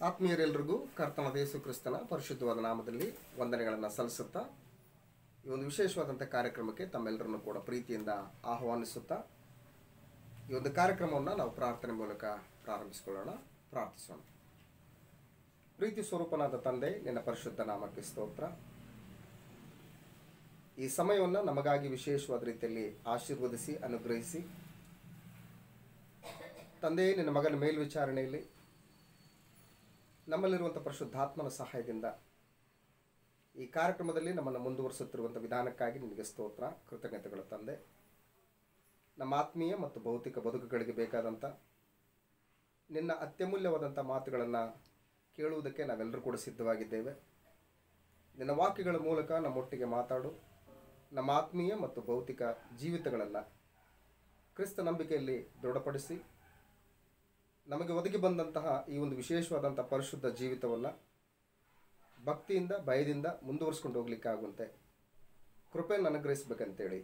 ಆತ್ಮೀಯರೆಲ್ಲರಿಗೂ ಕರ್ತನಾದ ಯೇಸು ಕ್ರಿಸ್ತನ ಪರಿಶುದ್ಧವಾದ ನಾಮದಲ್ಲಿ ವಂದನೆಗಳನ್ನು ಸಲ್ಲಿಸುತ್ತಾ ಈ ಒಂದು ವಿಶೇಷವಾದಂಥ ಕಾರ್ಯಕ್ರಮಕ್ಕೆ ತಮ್ಮೆಲ್ಲರನ್ನು ಕೂಡ ಪ್ರೀತಿಯಿಂದ ಆಹ್ವಾನಿಸುತ್ತಾ ಈ ಒಂದು ಕಾರ್ಯಕ್ರಮವನ್ನು ನಾವು ಪ್ರಾರ್ಥನೆ ಮೂಲಕ ಪ್ರಾರಂಭಿಸಿಕೊಳ್ಳೋಣ. ಪ್ರಾರ್ಥಿಸೋಣ. ಪ್ರೀತಿ ಸ್ವರೂಪನಾದ ತಂದೆ, ನಿನ್ನ ಪರಿಶುದ್ಧ ನಾಮಕ್ಕೆ ಸ್ತೋತ್ರ. ಈ ಸಮಯವನ್ನು ನಮಗಾಗಿ ವಿಶೇಷವಾದ ರೀತಿಯಲ್ಲಿ ಆಶೀರ್ವದಿಸಿ ಅನುಗ್ರಹಿಸಿ ತಂದೆ, ನಿನ್ನ ಮಗನ ಮೇಲ್ವಿಚಾರಣೆಯಲ್ಲಿ ನಮ್ಮಲ್ಲಿರುವಂಥ ಪರಿಶುದ್ಧಾತ್ಮನ ಸಹಾಯದಿಂದ ಈ ಕಾರ್ಯಕ್ರಮದಲ್ಲಿ ನಮ್ಮನ್ನು ಮುಂದುವರಿಸುತ್ತಿರುವಂಥ ವಿಧಾನಕ್ಕಾಗಿ ನಿನಗೆ ಸ್ತೋತ್ರ, ಕೃತಜ್ಞತೆಗಳು ತಂದೆ. ನಮ್ಮ ಆತ್ಮೀಯ ಮತ್ತು ಭೌತಿಕ ಬದುಕುಗಳಿಗೆ ಬೇಕಾದಂಥ ನಿನ್ನ ಅತ್ಯಮೂಲ್ಯವಾದಂಥ ಮಾತುಗಳನ್ನು ಕೇಳುವುದಕ್ಕೆ ನಾವೆಲ್ಲರೂ ಕೂಡ ಸಿದ್ಧವಾಗಿದ್ದೇವೆ. ನಿನ್ನ ವಾಕ್ಯಗಳ ಮೂಲಕ ನಮ್ಮೊಟ್ಟಿಗೆ ಮಾತಾಡು. ನಮ್ಮ ಆತ್ಮೀಯ ಮತ್ತು ಭೌತಿಕ ಜೀವಿತಗಳನ್ನು ಕ್ರಿಸ್ತ ನಂಬಿಕೆಯಲ್ಲಿ ದೃಢಪಡಿಸಿ ನಮಗೆ ಒದಗಿ ಬಂದಂತಹ ಈ ಒಂದು ವಿಶೇಷವಾದಂಥ ಪರಿಶುದ್ಧ ಜೀವಿತವನ್ನು ಭಕ್ತಿಯಿಂದ ಭಯದಿಂದ ಮುಂದುವರಿಸ್ಕೊಂಡು ಹೋಗ್ಲಿಕ್ಕಾಗುವಂತೆ ಕೃಪೆಯನ್ನು ಅನುಗ್ರಹಿಸಬೇಕಂತೇಳಿ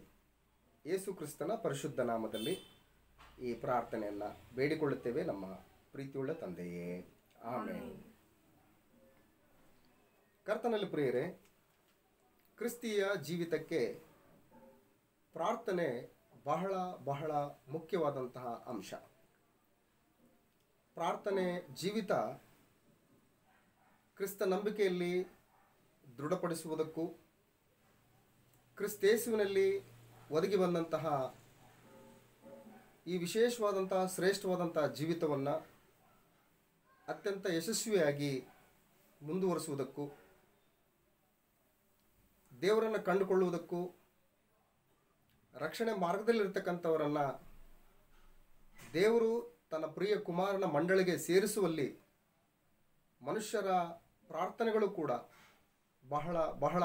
ಯೇಸು ಕ್ರಿಸ್ತನ ಪರಿಶುದ್ಧ ನಾಮದಲ್ಲಿ ಈ ಪ್ರಾರ್ಥನೆಯನ್ನು ಬೇಡಿಕೊಳ್ಳುತ್ತೇವೆ ನಮ್ಮ ಪ್ರೀತಿಯುಳ್ಳ ತಂದೆಯೇ, ಆಮೆನ್. ಕರ್ತನಲ್ಲಿ ಪ್ರಿಯರೇ, ಕ್ರಿಸ್ತಿಯ ಜೀವಿತಕ್ಕೆ ಪ್ರಾರ್ಥನೆ ಬಹಳ ಬಹಳ ಮುಖ್ಯವಾದಂತಹ ಅಂಶ. ಪ್ರಾರ್ಥನೆ ಜೀವಿತ ಕ್ರಿಸ್ತ ನಂಬಿಕೆಯಲ್ಲಿ ದೃಢಪಡಿಸುವುದಕ್ಕೂ ಕ್ರಿಸ್ತೇಸುವಿನಲ್ಲಿ ಒದಗಿ ಬಂದಂತಹ ಈ ವಿಶೇಷವಾದಂತಹ ಶ್ರೇಷ್ಠವಾದಂಥ ಜೀವಿತವನ್ನು ಅತ್ಯಂತ ಯಶಸ್ವಿಯಾಗಿ ಮುಂದುವರಿಸುವುದಕ್ಕೂ ದೇವರನ್ನು ಕಂಡುಕೊಳ್ಳುವುದಕ್ಕೂ ರಕ್ಷಣೆ ಮಾರ್ಗದಲ್ಲಿರ್ತಕ್ಕಂಥವರನ್ನು ದೇವರು ತನ್ನ ಪ್ರಿಯ ಕುಮಾರನ ಮಂಡಳಿಗೆ ಸೇರಿಸುವಲ್ಲಿ ಮನುಷ್ಯರ ಪ್ರಾರ್ಥನೆಗಳು ಕೂಡ ಬಹಳ ಬಹಳ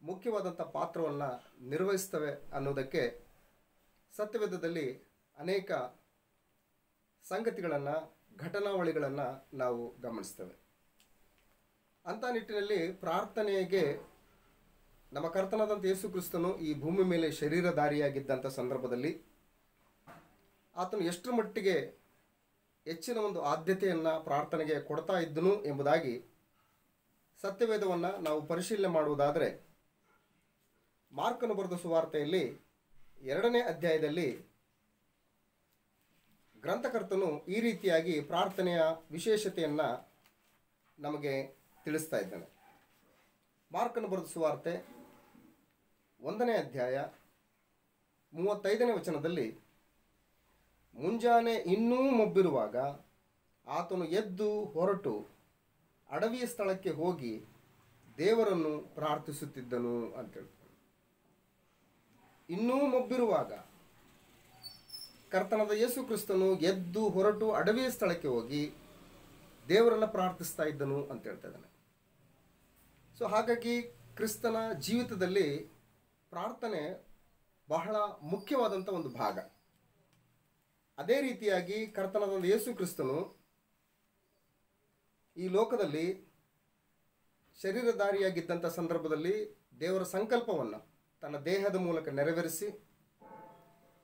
ಮುಖ್ಯವಾದಂಥ ಪಾತ್ರವನ್ನು ನಿರ್ವಹಿಸ್ತವೆ ಅನ್ನೋದಕ್ಕೆ ಸತ್ಯವೇದದಲ್ಲಿ ಅನೇಕ ಸಂಗತಿಗಳನ್ನು, ಘಟನಾವಳಿಗಳನ್ನು ನಾವು ಗಮನಿಸ್ತೇವೆ. ಅಂಥ ನಿಟ್ಟಿನಲ್ಲಿ ಪ್ರಾರ್ಥನೆಗೆ ನಮ್ಮ ಕರ್ತನಾದಂಥ ಯೇಸು ಕ್ರಿಸ್ತನು ಈ ಭೂಮಿ ಮೇಲೆ ಶರೀರಧಾರಿಯಾಗಿದ್ದಂಥ ಸಂದರ್ಭದಲ್ಲಿ ಆತನು ಎಷ್ಟರ ಮಟ್ಟಿಗೆ ಹೆಚ್ಚಿನ ಒಂದು ಆದ್ಯತೆಯನ್ನು ಪ್ರಾರ್ಥನೆಗೆ ಕೊಡ್ತಾ ಇದ್ದನು ಎಂಬುದಾಗಿ ಸತ್ಯವೇದವನ್ನು ನಾವು ಪರಿಶೀಲನೆ ಮಾಡುವುದಾದರೆ ಮಾರ್ಕನು ಬರೆದ ಸುವಾರ್ತೆಯಲ್ಲಿ 2ನೇ ಅಧ್ಯಾಯದಲ್ಲಿ ಗ್ರಂಥಕರ್ತನು ಈ ರೀತಿಯಾಗಿ ಪ್ರಾರ್ಥನೆಯ ವಿಶೇಷತೆಯನ್ನು ನಮಗೆ ತಿಳಿಸ್ತಾ ಇದ್ದಾನೆ. ಮಾರ್ಕನು ಬರೆದ ಸುವಾರ್ತೆ 1ನೇ ಅಧ್ಯಾಯ 35ನೇ ವಚನದಲ್ಲಿ, ಮುಂಜಾನೆ ಇನ್ನೂ ಮೊಬ್ಬಿರುವಾಗ ಆತನು ಎದ್ದು ಹೊರಟು ಅಡವಿಯ ಸ್ಥಳಕ್ಕೆ ಹೋಗಿ ದೇವರನ್ನು ಪ್ರಾರ್ಥಿಸುತ್ತಿದ್ದನು ಅಂತ ಹೇಳ್ತಾನೆ. ಇನ್ನೂ ಮೊಬ್ಬಿರುವಾಗ ಕರ್ತನಾದ ಯೇಸು ಕ್ರಿಸ್ತನು ಎದ್ದು ಹೊರಟು ಅಡವಿಯ ಸ್ಥಳಕ್ಕೆ ಹೋಗಿ ದೇವರನ್ನು ಪ್ರಾರ್ಥಿಸ್ತಾ ಇದ್ದನು ಅಂತ ಹೇಳ್ತಾ ಇದ್ದಾನೆ. ಸೊ ಹಾಗಾಗಿ ಕ್ರಿಸ್ತನ ಜೀವಿತದಲ್ಲಿ ಪ್ರಾರ್ಥನೆ ಬಹಳ ಮುಖ್ಯವಾದಂಥ ಒಂದು ಭಾಗ. ಅದೇ ರೀತಿಯಾಗಿ ಕರ್ತನಾದ ಯೇಸು ಕ್ರಿಸ್ತನು ಈ ಲೋಕದಲ್ಲಿ ಶರೀರಧಾರಿಯಾಗಿದ್ದಂಥ ಸಂದರ್ಭದಲ್ಲಿ ದೇವರ ಸಂಕಲ್ಪವನ್ನು ತನ್ನ ದೇಹದ ಮೂಲಕ ನೆರವೇರಿಸಿ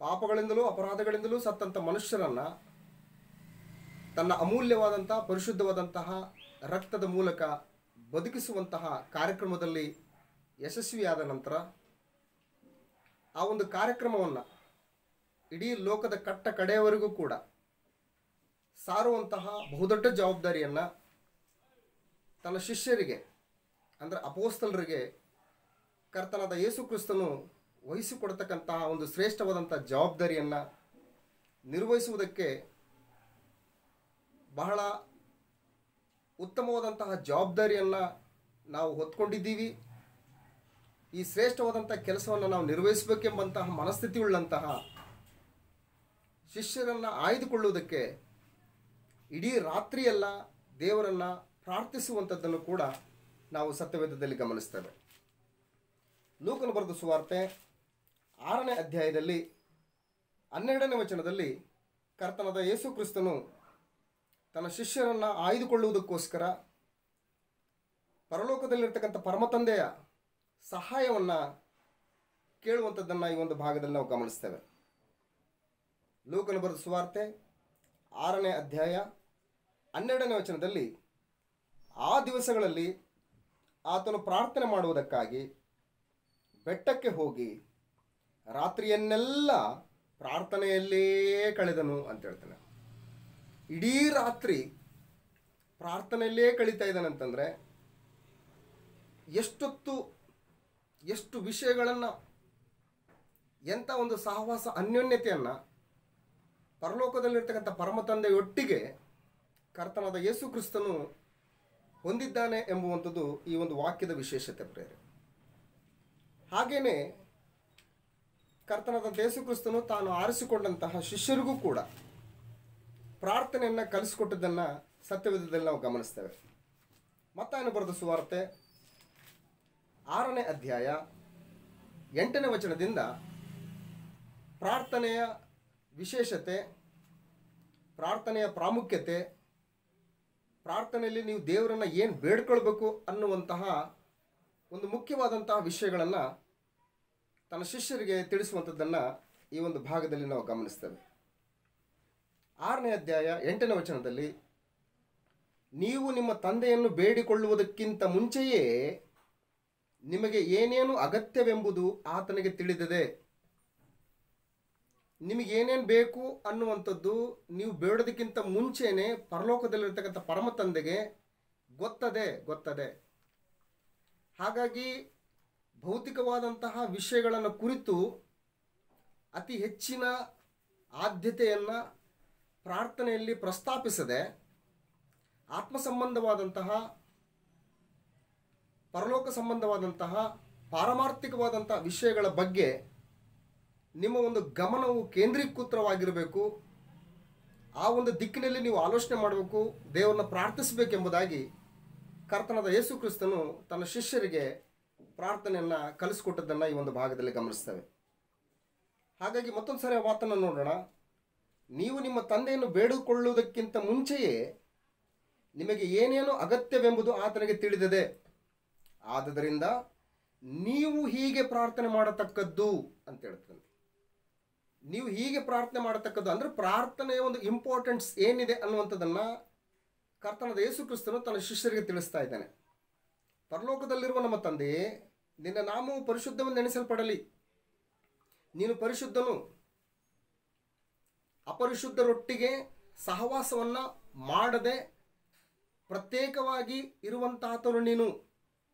ಪಾಪಗಳಿಂದಲೂ ಅಪರಾಧಗಳಿಂದಲೂ ಸತ್ತಂಥ ಮನುಷ್ಯರನ್ನು ತನ್ನ ಅಮೂಲ್ಯವಾದಂಥ ಪರಿಶುದ್ಧವಾದಂತಹ ರಕ್ತದ ಮೂಲಕ ಬದುಕಿಸುವಂತಹ ಕಾರ್ಯಕ್ರಮದಲ್ಲಿ ಯಶಸ್ವಿಯಾದ ನಂತರ ಆ ಒಂದು ಕಾರ್ಯಕ್ರಮವನ್ನು ಇಡೀ ಲೋಕದ ಕಟ್ಟ ಕಡೆಯವರೆಗೂ ಕೂಡ ಸಾರುವಂತಹ ಬಹುದೊಡ್ಡ ಜವಾಬ್ದಾರಿಯನ್ನು ತನ್ನ ಶಿಷ್ಯರಿಗೆ, ಅಂದರೆ ಅಪೋಸ್ತಲರಿಗೆ ಕರ್ತನಾದ ಯೇಸು ಕ್ರಿಸ್ತನು ವಹಿಸಿಕೊಡ್ತಕ್ಕಂತಹ ಒಂದು ಶ್ರೇಷ್ಠವಾದಂಥ ಜವಾಬ್ದಾರಿಯನ್ನು ನಿರ್ವಹಿಸುವುದಕ್ಕೆ ಬಹಳ ಉತ್ತಮವಾದಂತಹ ಜವಾಬ್ದಾರಿಯನ್ನು ನಾವು ಹೊತ್ಕೊಂಡಿದ್ದೀವಿ. ಈ ಶ್ರೇಷ್ಠವಾದಂಥ ಕೆಲಸವನ್ನು ನಾವು ನಿರ್ವಹಿಸಬೇಕೆಂಬಂತಹ ಮನಸ್ಥಿತಿ ಉಳ್ಳಂತಹ ಶಿಷ್ಯರನ್ನು ಆಯ್ದುಕೊಳ್ಳುವುದಕ್ಕೆ ಇಡೀ ರಾತ್ರಿಯೆಲ್ಲ ದೇವರನ್ನು ಪ್ರಾರ್ಥಿಸುವಂಥದ್ದನ್ನು ಕೂಡ ನಾವು ಸತ್ಯವೇದದಲ್ಲಿ ಗಮನಿಸ್ತೇವೆ. ಲೂಕನು ಬರೆದ ಸುವಾರ್ತೆ 6ನೇ ಅಧ್ಯಾಯದಲ್ಲಿ 12ನೇ ವಚನದಲ್ಲಿ ಕರ್ತನಾದ ಯೇಸು ಕ್ರಿಸ್ತನು ತನ್ನ ಶಿಷ್ಯರನ್ನು ಆಯ್ದುಕೊಳ್ಳುವುದಕ್ಕೋಸ್ಕರ ಪರಲೋಕದಲ್ಲಿರ್ತಕ್ಕಂಥ ಪರಮತಂದೆಯ ಸಹಾಯವನ್ನು ಕೇಳುವಂಥದ್ದನ್ನು ಈ ಒಂದು ಭಾಗದಲ್ಲಿ ನಾವು ಗಮನಿಸ್ತೇವೆ. ಲೂಕನು ಬರೆದ ಸುವಾರ್ತೆ 6ನೇ ಅಧ್ಯಾಯ 12ನೇ ವಚನದಲ್ಲಿ ಆ ದಿವಸಗಳಲ್ಲಿ ಆತನು ಪ್ರಾರ್ಥನೆ ಮಾಡುವುದಕ್ಕಾಗಿ ಬೆಟ್ಟಕ್ಕೆ ಹೋಗಿ ರಾತ್ರಿಯನ್ನೆಲ್ಲ ಪ್ರಾರ್ಥನೆಯಲ್ಲೇ ಕಳೆದನು ಅಂತ ಹೇಳ್ತಾನೆ. ಇಡೀ ರಾತ್ರಿ ಪ್ರಾರ್ಥನೆಯಲ್ಲೇ ಕಳೀತಾ ಇದ್ದಾನಂತಂದರೆ ಎಷ್ಟು ವಿಷಯಗಳನ್ನು, ಎಂಥ ಒಂದು ಸಹವಾಸ ಅನ್ಯೋನ್ಯತೆಯನ್ನು ಪರಲೋಕದಲ್ಲಿರ್ತಕ್ಕಂಥ ಪರಮ ತಂದೆಯೊಟ್ಟಿಗೆ ಕರ್ತನಾದ ಯೇಸು ಕ್ರಿಸ್ತನು ಹೊಂದಿದ್ದಾನೆ ಎಂಬುವಂಥದ್ದು ಈ ಒಂದು ವಾಕ್ಯದ ವಿಶೇಷತೆ ಪ್ರೇರೆ. ಹಾಗೆಯೇ ಕರ್ತನಾದ ಯೇಸು ಕ್ರಿಸ್ತನು ತಾನು ಆರಿಸಿಕೊಂಡಂತಹ ಶಿಷ್ಯರಿಗೂ ಕೂಡ ಪ್ರಾರ್ಥನೆಯನ್ನು ಕಲಿಸಿಕೊಟ್ಟದ್ದನ್ನು ಸತ್ಯವೇದದಲ್ಲಿ ನಾವು ಗಮನಿಸ್ತೇವೆ. ಮತ್ತಾಯನು ಬರೆದ ಸುವಾರ್ತೆ 6ನೇ ಅಧ್ಯಾಯ 8ನೇ ವಚನದಿಂದ ಪ್ರಾರ್ಥನೆಯ ವಿಶೇಷತೆ, ಪ್ರಾರ್ಥನೆಯ ಪ್ರಾಮುಖ್ಯತೆ, ಪ್ರಾರ್ಥನೆಯಲ್ಲಿ ನೀವು ದೇವರನ್ನು ಏನು ಬೇಡ್ಕೊಳ್ಬೇಕು ಅನ್ನುವಂತಹ ಒಂದು ಮುಖ್ಯವಾದಂತಹ ವಿಷಯಗಳನ್ನು ತನ್ನ ಶಿಷ್ಯರಿಗೆ ತಿಳಿಸುವಂಥದ್ದನ್ನು ಈ ಒಂದು ಭಾಗದಲ್ಲಿ ನಾವು ಗಮನಿಸ್ತೇವೆ. 6ನೇ ಅಧ್ಯಾಯ 8ನೇ ವಚನದಲ್ಲಿ, ನೀವು ನಿಮ್ಮ ತಂದೆಯನ್ನು ಬೇಡಿಕೊಳ್ಳುವುದಕ್ಕಿಂತ ಮುಂಚೆಯೇ ನಿಮಗೆ ಏನೇನು ಅಗತ್ಯವೆಂಬುದು ಆತನಿಗೆ ತಿಳಿದಿದೆ. ನಿಮಗೇನೇನು ಬೇಕು ಅನ್ನುವಂಥದ್ದು ನೀವು ಬೇಡೋದಕ್ಕಿಂತ ಮುಂಚೆನೇ ಪರಲೋಕದಲ್ಲಿರ್ತಕ್ಕಂಥ ಪರಮ ತಂದೆಗೆ ಗೊತ್ತದೆ. ಹಾಗಾಗಿ ಭೌತಿಕವಾದಂತಹ ವಿಷಯಗಳನ್ನು ಕುರಿತು ಅತಿ ಹೆಚ್ಚಿನ ಆದ್ಯತೆಯನ್ನು ಪ್ರಾರ್ಥನೆಯಲ್ಲಿ ಪ್ರಸ್ತಾಪಿಸದೆ ಆತ್ಮ ಸಂಬಂಧವಾದಂತಹ, ಪರಲೋಕ ಸಂಬಂಧವಾದಂತಹ, ಪಾರಮಾರ್ಥಿಕವಾದಂತಹ ವಿಷಯಗಳ ಬಗ್ಗೆ ನಿಮ್ಮ ಒಂದು ಗಮನವು ಕೇಂದ್ರೀಕೃತವಾಗಿರಬೇಕು. ಆ ಒಂದು ದಿಕ್ಕಿನಲ್ಲಿ ನೀವು ಆಲೋಚನೆ ಮಾಡಬೇಕು, ದೇವರನ್ನ ಪ್ರಾರ್ಥಿಸಬೇಕೆಂಬುದಾಗಿ ಕರ್ತನಾದ ಯೇಸು ಕ್ರಿಸ್ತನು ತನ್ನ ಶಿಷ್ಯರಿಗೆ ಪ್ರಾರ್ಥನೆಯನ್ನು ಕಲಿಸ್ಕೊಟ್ಟದ್ದನ್ನು ಈ ಒಂದು ಭಾಗದಲ್ಲಿ ಗಮನಿಸ್ತೇವೆ. ಹಾಗಾಗಿ ಮತ್ತೊಂದು ಸರಿ ಆ ಮಾತನ್ನು ನೋಡೋಣ. ನೀವು ನಿಮ್ಮ ತಂದೆಯನ್ನು ಬೇಡಿಕೊಳ್ಳುವುದಕ್ಕಿಂತ ಮುಂಚೆಯೇ ನಿಮಗೆ ಏನೇನು ಅಗತ್ಯವೆಂಬುದು ಆತನಿಗೆ ತಿಳಿದಿದೆ. ಆದುದರಿಂದ ನೀವು ಹೀಗೆ ಪ್ರಾರ್ಥನೆ ಮಾಡತಕ್ಕದ್ದು ಅಂತ ಹೇಳ್ತಾನೆ. ನೀವು ಹೀಗೆ ಪ್ರಾರ್ಥನೆ ಮಾಡತಕ್ಕದ್ದು ಅಂದರೆ ಪ್ರಾರ್ಥನೆಯ ಒಂದು ಇಂಪಾರ್ಟೆನ್ಸ್ ಏನಿದೆ ಅನ್ನುವಂಥದ್ದನ್ನು ಕರ್ತನಾದ ಯೇಸು ಕ್ರಿಸ್ತನು ತನ್ನ ಶಿಷ್ಯರಿಗೆ ತಿಳಿಸ್ತಾ ಇದ್ದಾನೆ. ಪರಲೋಕದಲ್ಲಿರುವ ನಮ್ಮ ತಂದೆಯೇ, ನಿನ್ನ ನಾಮವು ಪರಿಶುದ್ಧವೆಂದು ಎಣಿಸಲ್ಪಡಲಿ. ನೀನು ಪರಿಶುದ್ಧನು. ಅಪರಿಶುದ್ಧರೊಟ್ಟಿಗೆ ಸಹವಾಸವನ್ನು ಮಾಡದೆ ಪ್ರತ್ಯೇಕವಾಗಿ ಇರುವಂತಾತನು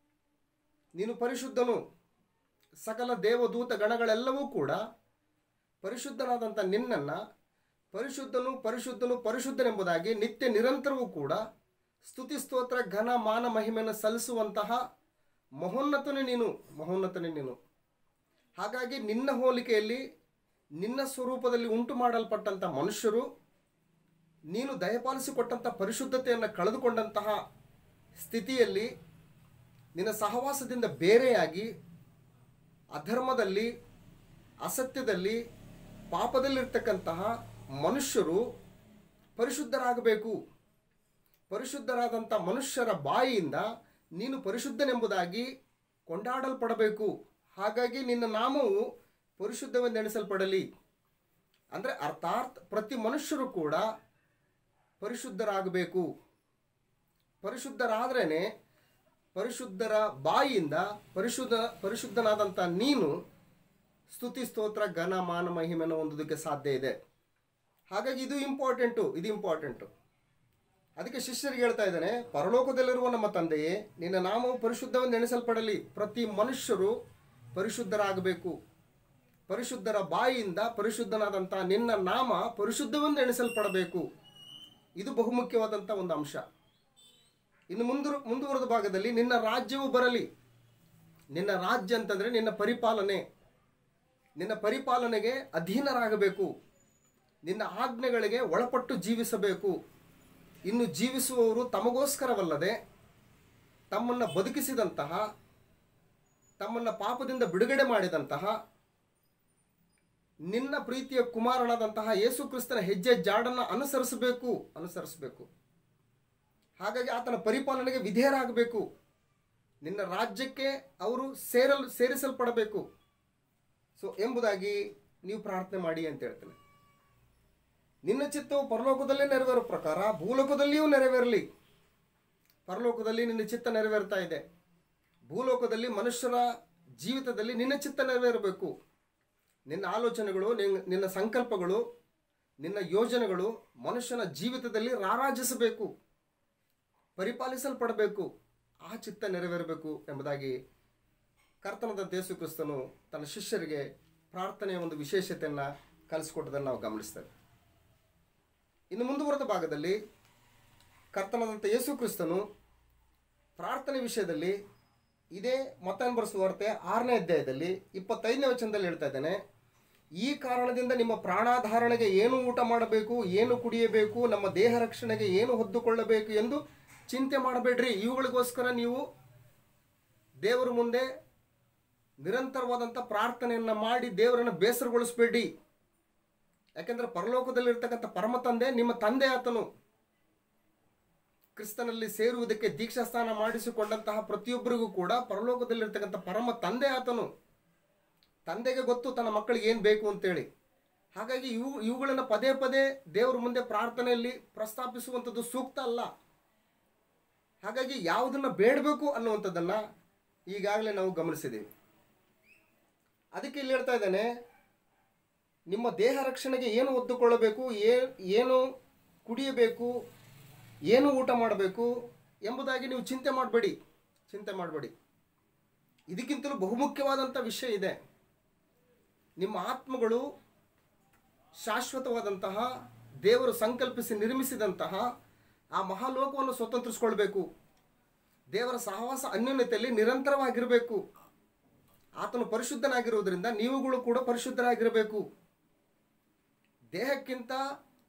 ನೀನು ಪರಿಶುದ್ಧನು. ಸಕಲ ದೇವದೂತ ಗಣಗಳೆಲ್ಲವೂ ಕೂಡ ಪರಿಶುದ್ಧನಾದಂಥ ನಿನ್ನನ್ನು ಪರಿಶುದ್ಧನೆಂಬುದಾಗಿ ನಿತ್ಯ ನಿರಂತರವೂ ಕೂಡ ಸ್ತುತಿ ಸ್ತೋತ್ರ ಘನ ಮಾನ ಮಹಿಮೆಯನ್ನು ಸಲ್ಲಿಸುವಂತಹ ಮಹೋನ್ನತನೇ ನೀನು. ಹಾಗಾಗಿ ನಿನ್ನ ಹೋಲಿಕೆಯಲ್ಲಿ, ನಿನ್ನ ಸ್ವರೂಪದಲ್ಲಿ ಉಂಟು ಮಾಡಲ್ಪಟ್ಟಂಥ ಮನುಷ್ಯರು ನೀನು ದಯಪಾಲಿಸಿಕೊಟ್ಟಂಥ ಪರಿಶುದ್ಧತೆಯನ್ನು ಕಳೆದುಕೊಂಡಂತಹ ಸ್ಥಿತಿಯಲ್ಲಿ ನಿನ್ನ ಸಹವಾಸದಿಂದ ಬೇರೆಯಾಗಿ ಅಧರ್ಮದಲ್ಲಿ, ಅಸತ್ಯದಲ್ಲಿ, ಪಾಪದಲ್ಲಿರ್ತಕ್ಕಂತಹ ಮನುಷ್ಯರು ಪರಿಶುದ್ಧರಾಗಬೇಕು. ಪರಿಶುದ್ಧರಾದಂಥ ಮನುಷ್ಯರ ಬಾಯಿಯಿಂದ ನೀನು ಪರಿಶುದ್ಧನೆಂಬುದಾಗಿ ಕೊಂಡಾಡಲ್ಪಡಬೇಕು. ಹಾಗಾಗಿ ನಿನ್ನ ನಾಮವು ಪರಿಶುದ್ಧವೆಂದೆಣಿಸಲ್ಪಡಲಿ. ಅಂದರೆ ಅರ್ಥಾತ್ ಪ್ರತಿ ಮನುಷ್ಯರು ಕೂಡ ಪರಿಶುದ್ಧರಾಗಬೇಕು. ಪರಿಶುದ್ಧರಾದ್ರೇ ಪರಿಶುದ್ಧರ ಬಾಯಿಯಿಂದ ಪರಿಶುದ್ಧನಾದಂಥ ನೀನು ಸ್ತುತಿ ಸ್ತೋತ್ರ ಘನ ಮಾನ ಮಹಿಮೆಯನ್ನು ಹೊಂದೋದಕ್ಕೆ ಸಾಧ್ಯ ಇದೆ. ಹಾಗಾಗಿ ಇದು ಇಂಪಾರ್ಟೆಂಟು. ಅದಕ್ಕೆ ಶಿಷ್ಯರಿಗೆ ಹೇಳ್ತಾ ಇದ್ದಾನೆ, ಪರಲೋಕದಲ್ಲಿರುವ ನಮ್ಮ ತಂದೆಯೇ, ನಿನ್ನ ನಾಮವು ಪರಿಶುದ್ಧವೆಂದು ಎಣಿಸಲ್ಪಡಲಿ. ಪ್ರತಿ ಮನುಷ್ಯರು ಪರಿಶುದ್ಧರಾಗಬೇಕು. ಪರಿಶುದ್ಧರ ಬಾಯಿಯಿಂದ ಪರಿಶುದ್ಧನಾದಂಥ ನಿನ್ನ ನಾಮ ಪರಿಶುದ್ಧವೆಂದು ಎಣಿಸಲ್ಪಡಬೇಕು. ಇದು ಬಹುಮುಖ್ಯವಾದಂಥ ಒಂದು ಅಂಶ. ಇನ್ನು ಮುಂದುವರೆದ ಭಾಗದಲ್ಲಿ ನಿನ್ನ ರಾಜ್ಯವು ಬರಲಿ. ನಿನ್ನ ರಾಜ್ಯ ಅಂತಂದರೆ ನಿನ್ನ ಪರಿಪಾಲನೆಗೆ ಅಧೀನರಾಗಬೇಕು. ನಿನ್ನ ಆಜ್ಞೆಗಳಿಗೆ ಒಳಪಟ್ಟು ಜೀವಿಸಬೇಕು. ಇನ್ನು ಜೀವಿಸುವವರು ತಮಗೋಸ್ಕರವಲ್ಲದೆ ತಮ್ಮನ್ನು ಬದುಕಿಸಿದಂತಹ, ತಮ್ಮನ್ನು ಪಾಪದಿಂದ ಬಿಡುಗಡೆ ಮಾಡಿದಂತಹ ನಿನ್ನ ಪ್ರೀತಿಯ ಕುಮಾರನಾದಂತಹ ಯೇಸು ಕ್ರಿಸ್ತನ ಹೆಜ್ಜೆ ಜಾಡನ್ನು ಅನುಸರಿಸಬೇಕು. ಹಾಗಾಗಿ ಆತನ ಪರಿಪಾಲನೆಗೆ ವಿಧೇಯರಾಗಬೇಕು. ನಿನ್ನ ರಾಜ್ಯಕ್ಕೆ ಅವರು ಸೇರಿಸಲ್ಪಡಬೇಕು. ಎಂಬುದಾಗಿ ನೀವು ಪ್ರಾರ್ಥನೆ ಮಾಡಿ ಅಂತ ಹೇಳ್ತೇನೆ. ನಿನ್ನ ಚಿತ್ತವು ಪರಲೋಕದಲ್ಲೇ ನೆರವೇರೋ ಪ್ರಕಾರ ಭೂಲೋಕದಲ್ಲಿಯೂ ನೆರವೇರಲಿ. ಪರಲೋಕದಲ್ಲಿ ನಿನ್ನ ಚಿತ್ತ ನೆರವೇರ್ತಾ ಇದೆ, ಭೂಲೋಕದಲ್ಲಿ ಮನುಷ್ಯರ ಜೀವಿತದಲ್ಲಿ ನಿನ್ನ ಚಿತ್ತ ನೆರವೇರಬೇಕು. ನಿನ್ನ ಆಲೋಚನೆಗಳು, ನಿನ್ನ ಸಂಕಲ್ಪಗಳು, ನಿನ್ನ ಯೋಜನೆಗಳು ಮನುಷ್ಯನ ಜೀವಿತದಲ್ಲಿ ರಾರಾಜಿಸಬೇಕು, ಪರಿಪಾಲಿಸಲ್ಪಡಬೇಕು, ಆ ಚಿತ್ತ ನೆರವೇರಬೇಕು ಎಂಬುದಾಗಿ ಕರ್ತನಾದ ಯೇಸು ಕ್ರಿಸ್ತನು ತನ್ನ ಶಿಷ್ಯರಿಗೆ ಪ್ರಾರ್ಥನೆಯ ಒಂದು ವಿಶೇಷತೆಯನ್ನು ಕಲಿಸಿಕೊಟ್ಟದನ್ನು ನಾವು ಗಮನಿಸ್ತೇವೆ. ಇನ್ನು ಮುಂದುವರೆದ ಭಾಗದಲ್ಲಿ ಕರ್ತನಾದಂಥ ಯೇಸು ಕ್ರಿಸ್ತನು ಪ್ರಾರ್ಥನೆ ವಿಷಯದಲ್ಲಿ ಇದೇ ಮತ್ತಾಯನ ಬರೆದ ಸುವಾರ್ತೆ 6ನೇ ಅಧ್ಯಾಯದಲ್ಲಿ 25ನೇ ವಚನದಲ್ಲಿ ಹೇಳ್ತಾ ಇದ್ದಾನೆ, ಈ ಕಾರಣದಿಂದ ನಿಮ್ಮ ಪ್ರಾಣಾಧಾರಣೆಗೆ ಏನು ಊಟ ಮಾಡಬೇಕು, ಏನು ಕುಡಿಯಬೇಕು, ನಮ್ಮ ದೇಹ ರಕ್ಷಣೆಗೆ ಏನು ಹೊದ್ದುಕೊಳ್ಳಬೇಕು ಎಂದು ಚಿಂತೆ ಮಾಡಬೇಡ್ರಿ. ಇವುಗಳಿಗೋಸ್ಕರ ನೀವು ದೇವರ ಮುಂದೆ ನಿರಂತರವಾದಂಥ ಪ್ರಾರ್ಥನೆಯನ್ನು ಮಾಡಿ ದೇವರನ್ನು ಬೇಸರಗೊಳಿಸಬೇಡಿ. ಯಾಕೆಂದರೆ ಪರಲೋಕದಲ್ಲಿರ್ತಕ್ಕಂಥ ಪರಮ ತಂದೆ ನಿಮ್ಮ ತಂದೆ ಆತನು. ಕ್ರಿಸ್ತನಲ್ಲಿ ಸೇರುವುದಕ್ಕೆ ದೀಕ್ಷಾಸ್ಥಾನ ಮಾಡಿಸಿಕೊಂಡಂತಹ ಪ್ರತಿಯೊಬ್ಬರಿಗೂ ಕೂಡ ಪರಲೋಕದಲ್ಲಿರ್ತಕ್ಕಂಥ ಪರಮ ತಂದೆ ಆತನು. ತಂದೆಗೆ ಗೊತ್ತು ತನ್ನ ಮಕ್ಕಳಿಗೆ ಏನು ಬೇಕು ಅಂತೇಳಿ. ಹಾಗಾಗಿ ಇವುಗಳನ್ನು ಪದೇ ಪದೇ ದೇವರ ಮುಂದೆ ಪ್ರಾರ್ಥನೆಯಲ್ಲಿ ಪ್ರಸ್ತಾಪಿಸುವಂಥದ್ದು ಸೂಕ್ತ ಅಲ್ಲ. ಹಾಗಾಗಿ ಯಾವುದನ್ನು ಬೇಡಬೇಕು ಅನ್ನುವಂಥದ್ದನ್ನು ಈಗಾಗಲೇ ನಾವು ಗಮನಿಸಿದ್ದೀವಿ. ಅದಕ್ಕೆ ಇಲ್ಲಿ ಹೇಳ್ತಾ ಇದ್ದಾನೆ, ನಿಮ್ಮ ದೇಹ ರಕ್ಷಣೆಗೆ ಏನು ಹೊದ್ದುಕೊಳ್ಳಬೇಕು, ಏನು ಕುಡಿಯಬೇಕು, ಏನು ಊಟ ಮಾಡಬೇಕು ಎಂಬುದಾಗಿ ನೀವು ಚಿಂತೆ ಮಾಡಬೇಡಿ. ಇದಕ್ಕಿಂತಲೂ ಬಹುಮುಖ್ಯವಾದಂಥ ವಿಷಯ ಇದೆ. ನಿಮ್ಮ ಆತ್ಮಗಳು ಶಾಶ್ವತವಾದಂತಹ ದೇವರು ಸಂಕಲ್ಪಿಸಿ ನಿರ್ಮಿಸಿದಂತಹ ಆ ಮಹಾಲೋಕವನ್ನು ಸ್ವತಂತ್ರಿಸಿಕೊಳ್ಬೇಕು. ದೇವರ ಸಹವಾಸ ಅನ್ಯೋನ್ಯತೆಯಲ್ಲಿ ನಿರಂತರವಾಗಿರಬೇಕು. ಆತನು ಪರಿಶುದ್ಧನಾಗಿರುವುದರಿಂದ ನೀವುಗಳು ಕೂಡ ಪರಿಶುದ್ಧರಾಗಿರಬೇಕು. ದೇಹಕ್ಕಿಂತ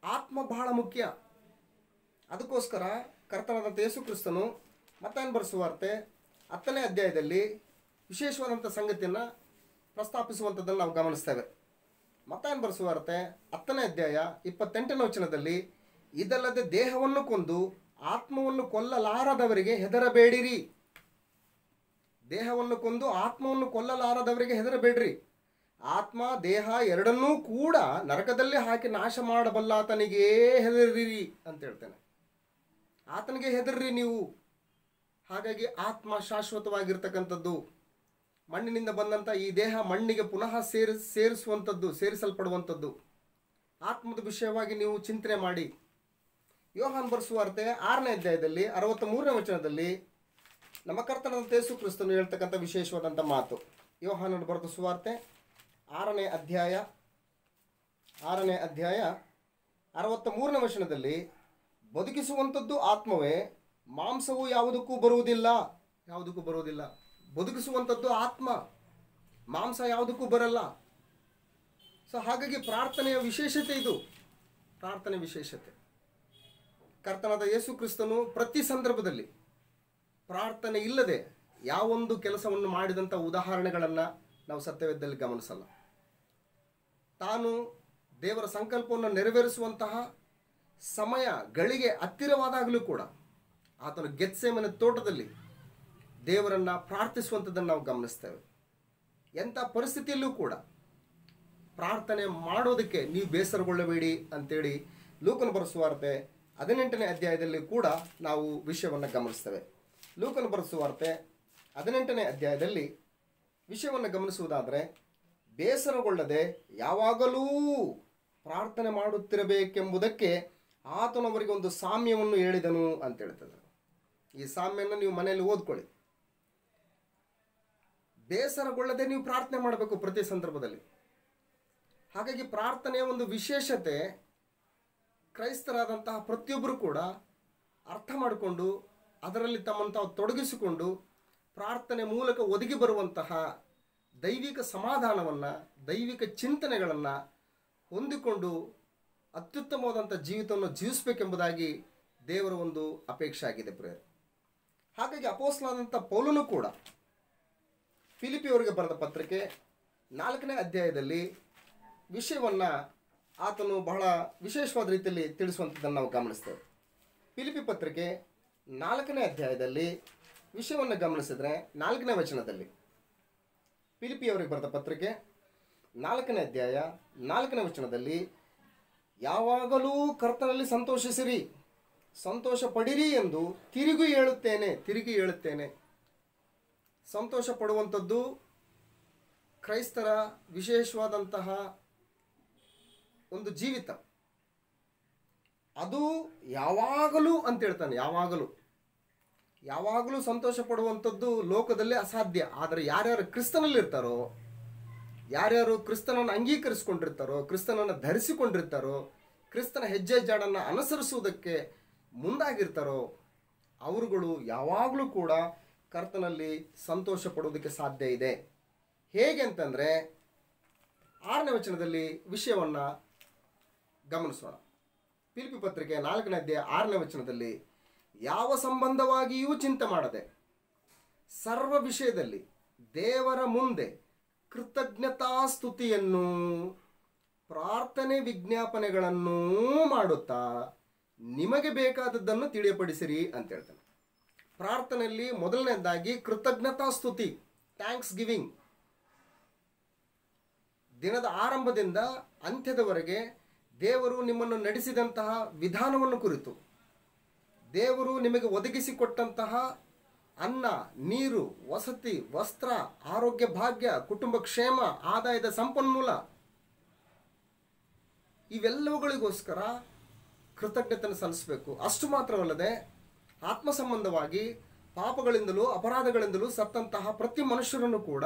ಆತ್ಮ ಬಹಳ ಮುಖ್ಯ. ಅದಕ್ಕೋಸ್ಕರ ಕರ್ತನಾದಂಥ ಯೇಸು ಕ್ರಿಸ್ತನು ಮತ್ತಾಯನ ಬರೆದ ಸುವಾರ್ತೆ 10ನೇ ಅಧ್ಯಾಯದಲ್ಲಿ ವಿಶೇಷವಾದಂಥ ಸಂಗತಿಯನ್ನು ಪ್ರಸ್ತಾಪಿಸುವಂಥದ್ದನ್ನು ನಾವು ಗಮನಿಸ್ತೇವೆ. ಮತ್ತಾಯನ ಬರೆದ ಸುವಾರ್ತೆ 10ನೇ ಅಧ್ಯಾಯ 28ನೇ ವಚನದಲ್ಲಿ, ಇದಲ್ಲದೆ ದೇಹವನ್ನು ಕೊಂದು ಆತ್ಮವನ್ನು ಕೊಲ್ಲಲಾರದವರಿಗೆ ಹೆದರಬೇಡಿರಿ. ದೇಹವನ್ನು ಕೊಂದು ಆತ್ಮವನ್ನು ಕೊಲ್ಲಲಾರದವರಿಗೆ ಹೆದರಬೇಡ್ರಿ. ಆತ್ಮ ದೇಹ ಎರಡನ್ನೂ ಕೂಡ ನರಕದಲ್ಲಿ ಹಾಕಿ ನಾಶ ಮಾಡಬಲ್ಲಾತನಿಗೇ ಹೆದರಿರಿ ಅಂತ ಹೇಳ್ತೇನೆ. ಆತನಿಗೆ ಹೆದರ್ರಿ ನೀವು. ಹಾಗಾಗಿ ಆತ್ಮ ಶಾಶ್ವತವಾಗಿರ್ತಕ್ಕಂಥದ್ದು. ಮಣ್ಣಿನಿಂದ ಬಂದಂಥ ಈ ದೇಹ ಮಣ್ಣಿಗೆ ಪುನಃ ಸೇರಿಸಲ್ಪಡುವಂಥದ್ದು. ಆತ್ಮದ ವಿಷಯವಾಗಿ ನೀವು ಚಿಂತನೆ ಮಾಡಿ. ಯೋಹಾನ ಬರೆದ ಸುವಾರ್ತೆ 6ನೇ ಅಧ್ಯಾಯದಲ್ಲಿ 63ನೇ ವಚನದಲ್ಲಿ ನಮ್ಮ ಕರ್ತನಾದ ಯೇಸು ಕ್ರಿಸ್ತನು ಹೇಳ್ತಕ್ಕಂಥ ವಿಶೇಷವಾದಂಥ ಮಾತು. ಯೋಹಾನನು ಬರೆದ ಸುವಾರ್ತೆ 6ನೇ ಅಧ್ಯಾಯ 63ನೇ ವಚನದಲ್ಲಿ, ಬದುಕಿಸುವಂಥದ್ದು ಆತ್ಮವೇ, ಮಾಂಸವು ಯಾವುದಕ್ಕೂ ಬರುವುದಿಲ್ಲ. ಬದುಕಿಸುವಂಥದ್ದು ಆತ್ಮ, ಮಾಂಸ ಯಾವುದಕ್ಕೂ ಬರಲ್ಲ. ಸೊ ಹಾಗಾಗಿ ಪ್ರಾರ್ಥನೆಯ ವಿಶೇಷತೆ ಇದು. ಪ್ರಾರ್ಥನೆ ವಿಶೇಷತೆ ಕರ್ತನಾದ ಯೇಸು ಕ್ರಿಸ್ತನು ಪ್ರತಿ ಸಂದರ್ಭದಲ್ಲಿ ಪ್ರಾರ್ಥನೆ ಇಲ್ಲದೆ ಯಾವೊಂದು ಕೆಲಸವನ್ನು ಮಾಡಿದಂಥ ಉದಾಹರಣೆಗಳನ್ನು ನಾವು ಸತ್ಯವೇದದಲ್ಲಿ ಗಮನಿಸಲ್ಲ. ತಾನು ದೇವರ ಸಂಕಲ್ಪವನ್ನು ನೆರವೇರಿಸುವಂತಹ ಸಮಯ ಗಳಿಗೆ ಹತ್ತಿರವಾದಾಗಲೂ ಕೂಡ ಆತನು ಗೆತ್ಸೆಮನೆ ತೋಟದಲ್ಲಿ ದೇವರನ್ನು ಪ್ರಾರ್ಥಿಸುವಂಥದ್ದನ್ನು ನಾವು ಗಮನಿಸ್ತೇವೆ. ಎಂಥ ಪರಿಸ್ಥಿತಿಯಲ್ಲೂ ಕೂಡ ಪ್ರಾರ್ಥನೆ ಮಾಡೋದಕ್ಕೆ ನೀವು ಬೇಸರಗೊಳ್ಳಬೇಡಿ ಅಂತೇಳಿ ಲೂಕನ ಬರೆದ ಸುವಾರ್ತೆ 18ನೇ ಅಧ್ಯಾಯದಲ್ಲಿ ಕೂಡ ನಾವು ವಿಷಯವನ್ನು ಗಮನಿಸ್ತೇವೆ. ಲೂಕನ ಬರೆದ ಸುವಾರ್ತೆ 18ನೇ ಅಧ್ಯಾಯದಲ್ಲಿ ವಿಷಯವನ್ನು ಗಮನಿಸುವುದಾದರೆ, ಬೇಸರಗೊಳ್ಳದೆ ಯಾವಾಗಲೂ ಪ್ರಾರ್ಥನೆ ಮಾಡುತ್ತಿರಬೇಕೆಂಬುದಕ್ಕೆ ಆತನವರಿಗೆ ಒಂದು ಸಾಮ್ಯವನ್ನು ಹೇಳಿದನು ಅಂತ ಹೇಳ್ತದೆ. ಈ ಸಾಮ್ಯವನ್ನು ನೀವು ಮನೆಯಲ್ಲಿ ಓದ್ಕೊಳ್ಳಿ. ಬೇಸರಗೊಳ್ಳದೆ ನೀವು ಪ್ರಾರ್ಥನೆ ಮಾಡಬೇಕು ಪ್ರತಿ ಸಂದರ್ಭದಲ್ಲಿ. ಹಾಗಾಗಿ ಪ್ರಾರ್ಥನೆಯ ಒಂದು ವಿಶೇಷತೆ ಕ್ರೈಸ್ತರಾದಂತಹ ಪ್ರತಿಯೊಬ್ಬರು ಕೂಡ ಅರ್ಥ ಮಾಡಿಕೊಂಡು ಅದರಲ್ಲಿ ತಮ್ಮನ್ನು ತಾವು ತೊಡಗಿಸಿಕೊಂಡು ಪ್ರಾರ್ಥನೆ ಮೂಲಕ ಒದಗಿ ಬರುವಂತಹ ದೈವಿಕ ಸಮಾಧಾನವನ್ನು, ದೈವಿಕ ಚಿಂತನೆಗಳನ್ನು ಹೊಂದಿಕೊಂಡು ಅತ್ಯುತ್ತಮವಾದಂಥ ಜೀವಿತವನ್ನು ಜೀವಿಸಬೇಕೆಂಬುದಾಗಿ ದೇವರ ಒಂದು ಅಪೇಕ್ಷೆ ಆಗಿದೆ ಪ್ರಿಯರೇ. ಹಾಗಾಗಿ ಅಪೊಸ್ತಲನಾದಂಥ ಪೌಲನು ಕೂಡ ಫಿಲಿಪಿಯವರಿಗೆ ಬರೆದ ಪತ್ರಿಕೆ 4ನೇ ಅಧ್ಯಾಯದಲ್ಲಿ ವಿಷಯವನ್ನು ಆತನು ಬಹಳ ವಿಶೇಷವಾದ ರೀತಿಯಲ್ಲಿ ತಿಳಿಸುವಂಥದ್ದನ್ನು ನಾವು ಗಮನಿಸ್ತೇವೆ. ಫಿಲಿಪಿ ಪತ್ರಿಕೆ 4ನೇ ಅಧ್ಯಾಯದಲ್ಲಿ ವಿಷಯವನ್ನು ಗಮನಿಸಿದರೆ 4ನೇ ವಚನದಲ್ಲಿ, ಫಿಲಿಪಿಯವರಿಗೆ ಬರೆದ ಪತ್ರಿಕೆ 4ನೇ ಅಧ್ಯಾಯ 4ನೇ ವಚನದಲ್ಲಿ, ಯಾವಾಗಲೂ ಕರ್ತನಲ್ಲಿ ಸಂತೋಷಿಸಿರಿ, ಸಂತೋಷ ಪಡಿರಿ ಎಂದು ತಿರುಗಿ ಹೇಳುತ್ತೇನೆ. ಸಂತೋಷ ಪಡುವಂಥದ್ದು ಕ್ರೈಸ್ತರ ವಿಶೇಷವಾದಂತಹ ಒಂದು ಜೀವಿತ. ಅದು ಯಾವಾಗಲೂ ಅಂತ ಹೇಳ್ತಾನೆ. ಯಾವಾಗಲೂ ಸಂತೋಷ ಪಡುವಂಥದ್ದು ಲೋಕದಲ್ಲಿ ಅಸಾಧ್ಯ. ಆದರೆ ಯಾರ್ಯಾರು ಕ್ರಿಸ್ತನಲ್ಲಿರ್ತಾರೋ, ಯಾರ್ಯಾರು ಕ್ರಿಸ್ತನನ್ನು ಅಂಗೀಕರಿಸಿಕೊಂಡಿರ್ತಾರೋ, ಕ್ರಿಸ್ತನನ್ನು ಧರಿಸಿಕೊಂಡಿರ್ತಾರೋ, ಕ್ರಿಸ್ತನ ಹೆಜ್ಜೆ ಜಾಡನ್ನು ಅನುಸರಿಸುವುದಕ್ಕೆ ಮುಂದಾಗಿರ್ತಾರೋ ಅವರುಗಳು ಯಾವಾಗಲೂ ಕೂಡ ಕರ್ತನಲ್ಲಿ ಸಂತೋಷ ಪಡುವುದಕ್ಕೆ ಸಾಧ್ಯ ಇದೆ. ಹೇಗೆ ಅಂತಂದರೆ 6ನೇ ವಚನದಲ್ಲಿ ವಿಷಯವನ್ನು ಗಮನಿಸೋಣ. ಫಿಲಿಪ್ಪಿ ಪತ್ರಿಕೆ 4ನೇ ಅಧ್ಯಾಯ 6ನೇ ವಚನದಲ್ಲಿ, ಯಾವ ಸಂಬಂಧವಾಗಿಯೂ ಚಿಂತೆ ಮಾಡದೆ ಸರ್ವ ವಿಷಯದಲ್ಲಿ ದೇವರ ಮುಂದೆ ಕೃತಜ್ಞತಾಸ್ತುತಿಯನ್ನು ಪ್ರಾರ್ಥನೆ ವಿಜ್ಞಾಪನೆಗಳನ್ನೂ ಮಾಡುತ್ತಾ ನಿಮಗೆ ಬೇಕಾದದ್ದನ್ನು ತಿಳಿಯಪಡಿಸಿರಿ ಅಂತ ಹೇಳ್ತಾನೆ. ಪ್ರಾರ್ಥನೆಯಲ್ಲಿ ಮೊದಲನೇದಾಗಿ ಕೃತಜ್ಞತಾಸ್ತುತಿ, ಥ್ಯಾಂಕ್ಸ್ ಗಿವಿಂಗ್. ದಿನದ ಆರಂಭದಿಂದ ಅಂತ್ಯದವರೆಗೆ ದೇವರು ನಿಮ್ಮನ್ನು ನಡೆಸಿದಂತಹ ವಿಧಾನವನ್ನು ಕುರಿತು, ದೇವರು ನಿಮಗೆ ಒದಗಿಸಿಕೊಟ್ಟಂತಹ ಅನ್ನ, ನೀರು, ವಸತಿ, ವಸ್ತ್ರ, ಆರೋಗ್ಯ ಭಾಗ್ಯ, ಕುಟುಂಬ ಕ್ಷೇಮ, ಆದಾಯದ ಸಂಪನ್ಮೂಲ, ಇವೆಲ್ಲವುಗಳಿಗೋಸ್ಕರ ಕೃತಜ್ಞತೆಯನ್ನು ಸಲ್ಲಿಸಬೇಕು. ಅಷ್ಟು ಮಾತ್ರವಲ್ಲದೆ ಆತ್ಮ ಸಂಬಂಧವಾಗಿ ಪಾಪಗಳಿಂದಲೂ ಅಪರಾಧಗಳಿಂದಲೂ ಸತ್ತಂತಹ ಪ್ರತಿ ಮನುಷ್ಯರನ್ನು ಕೂಡ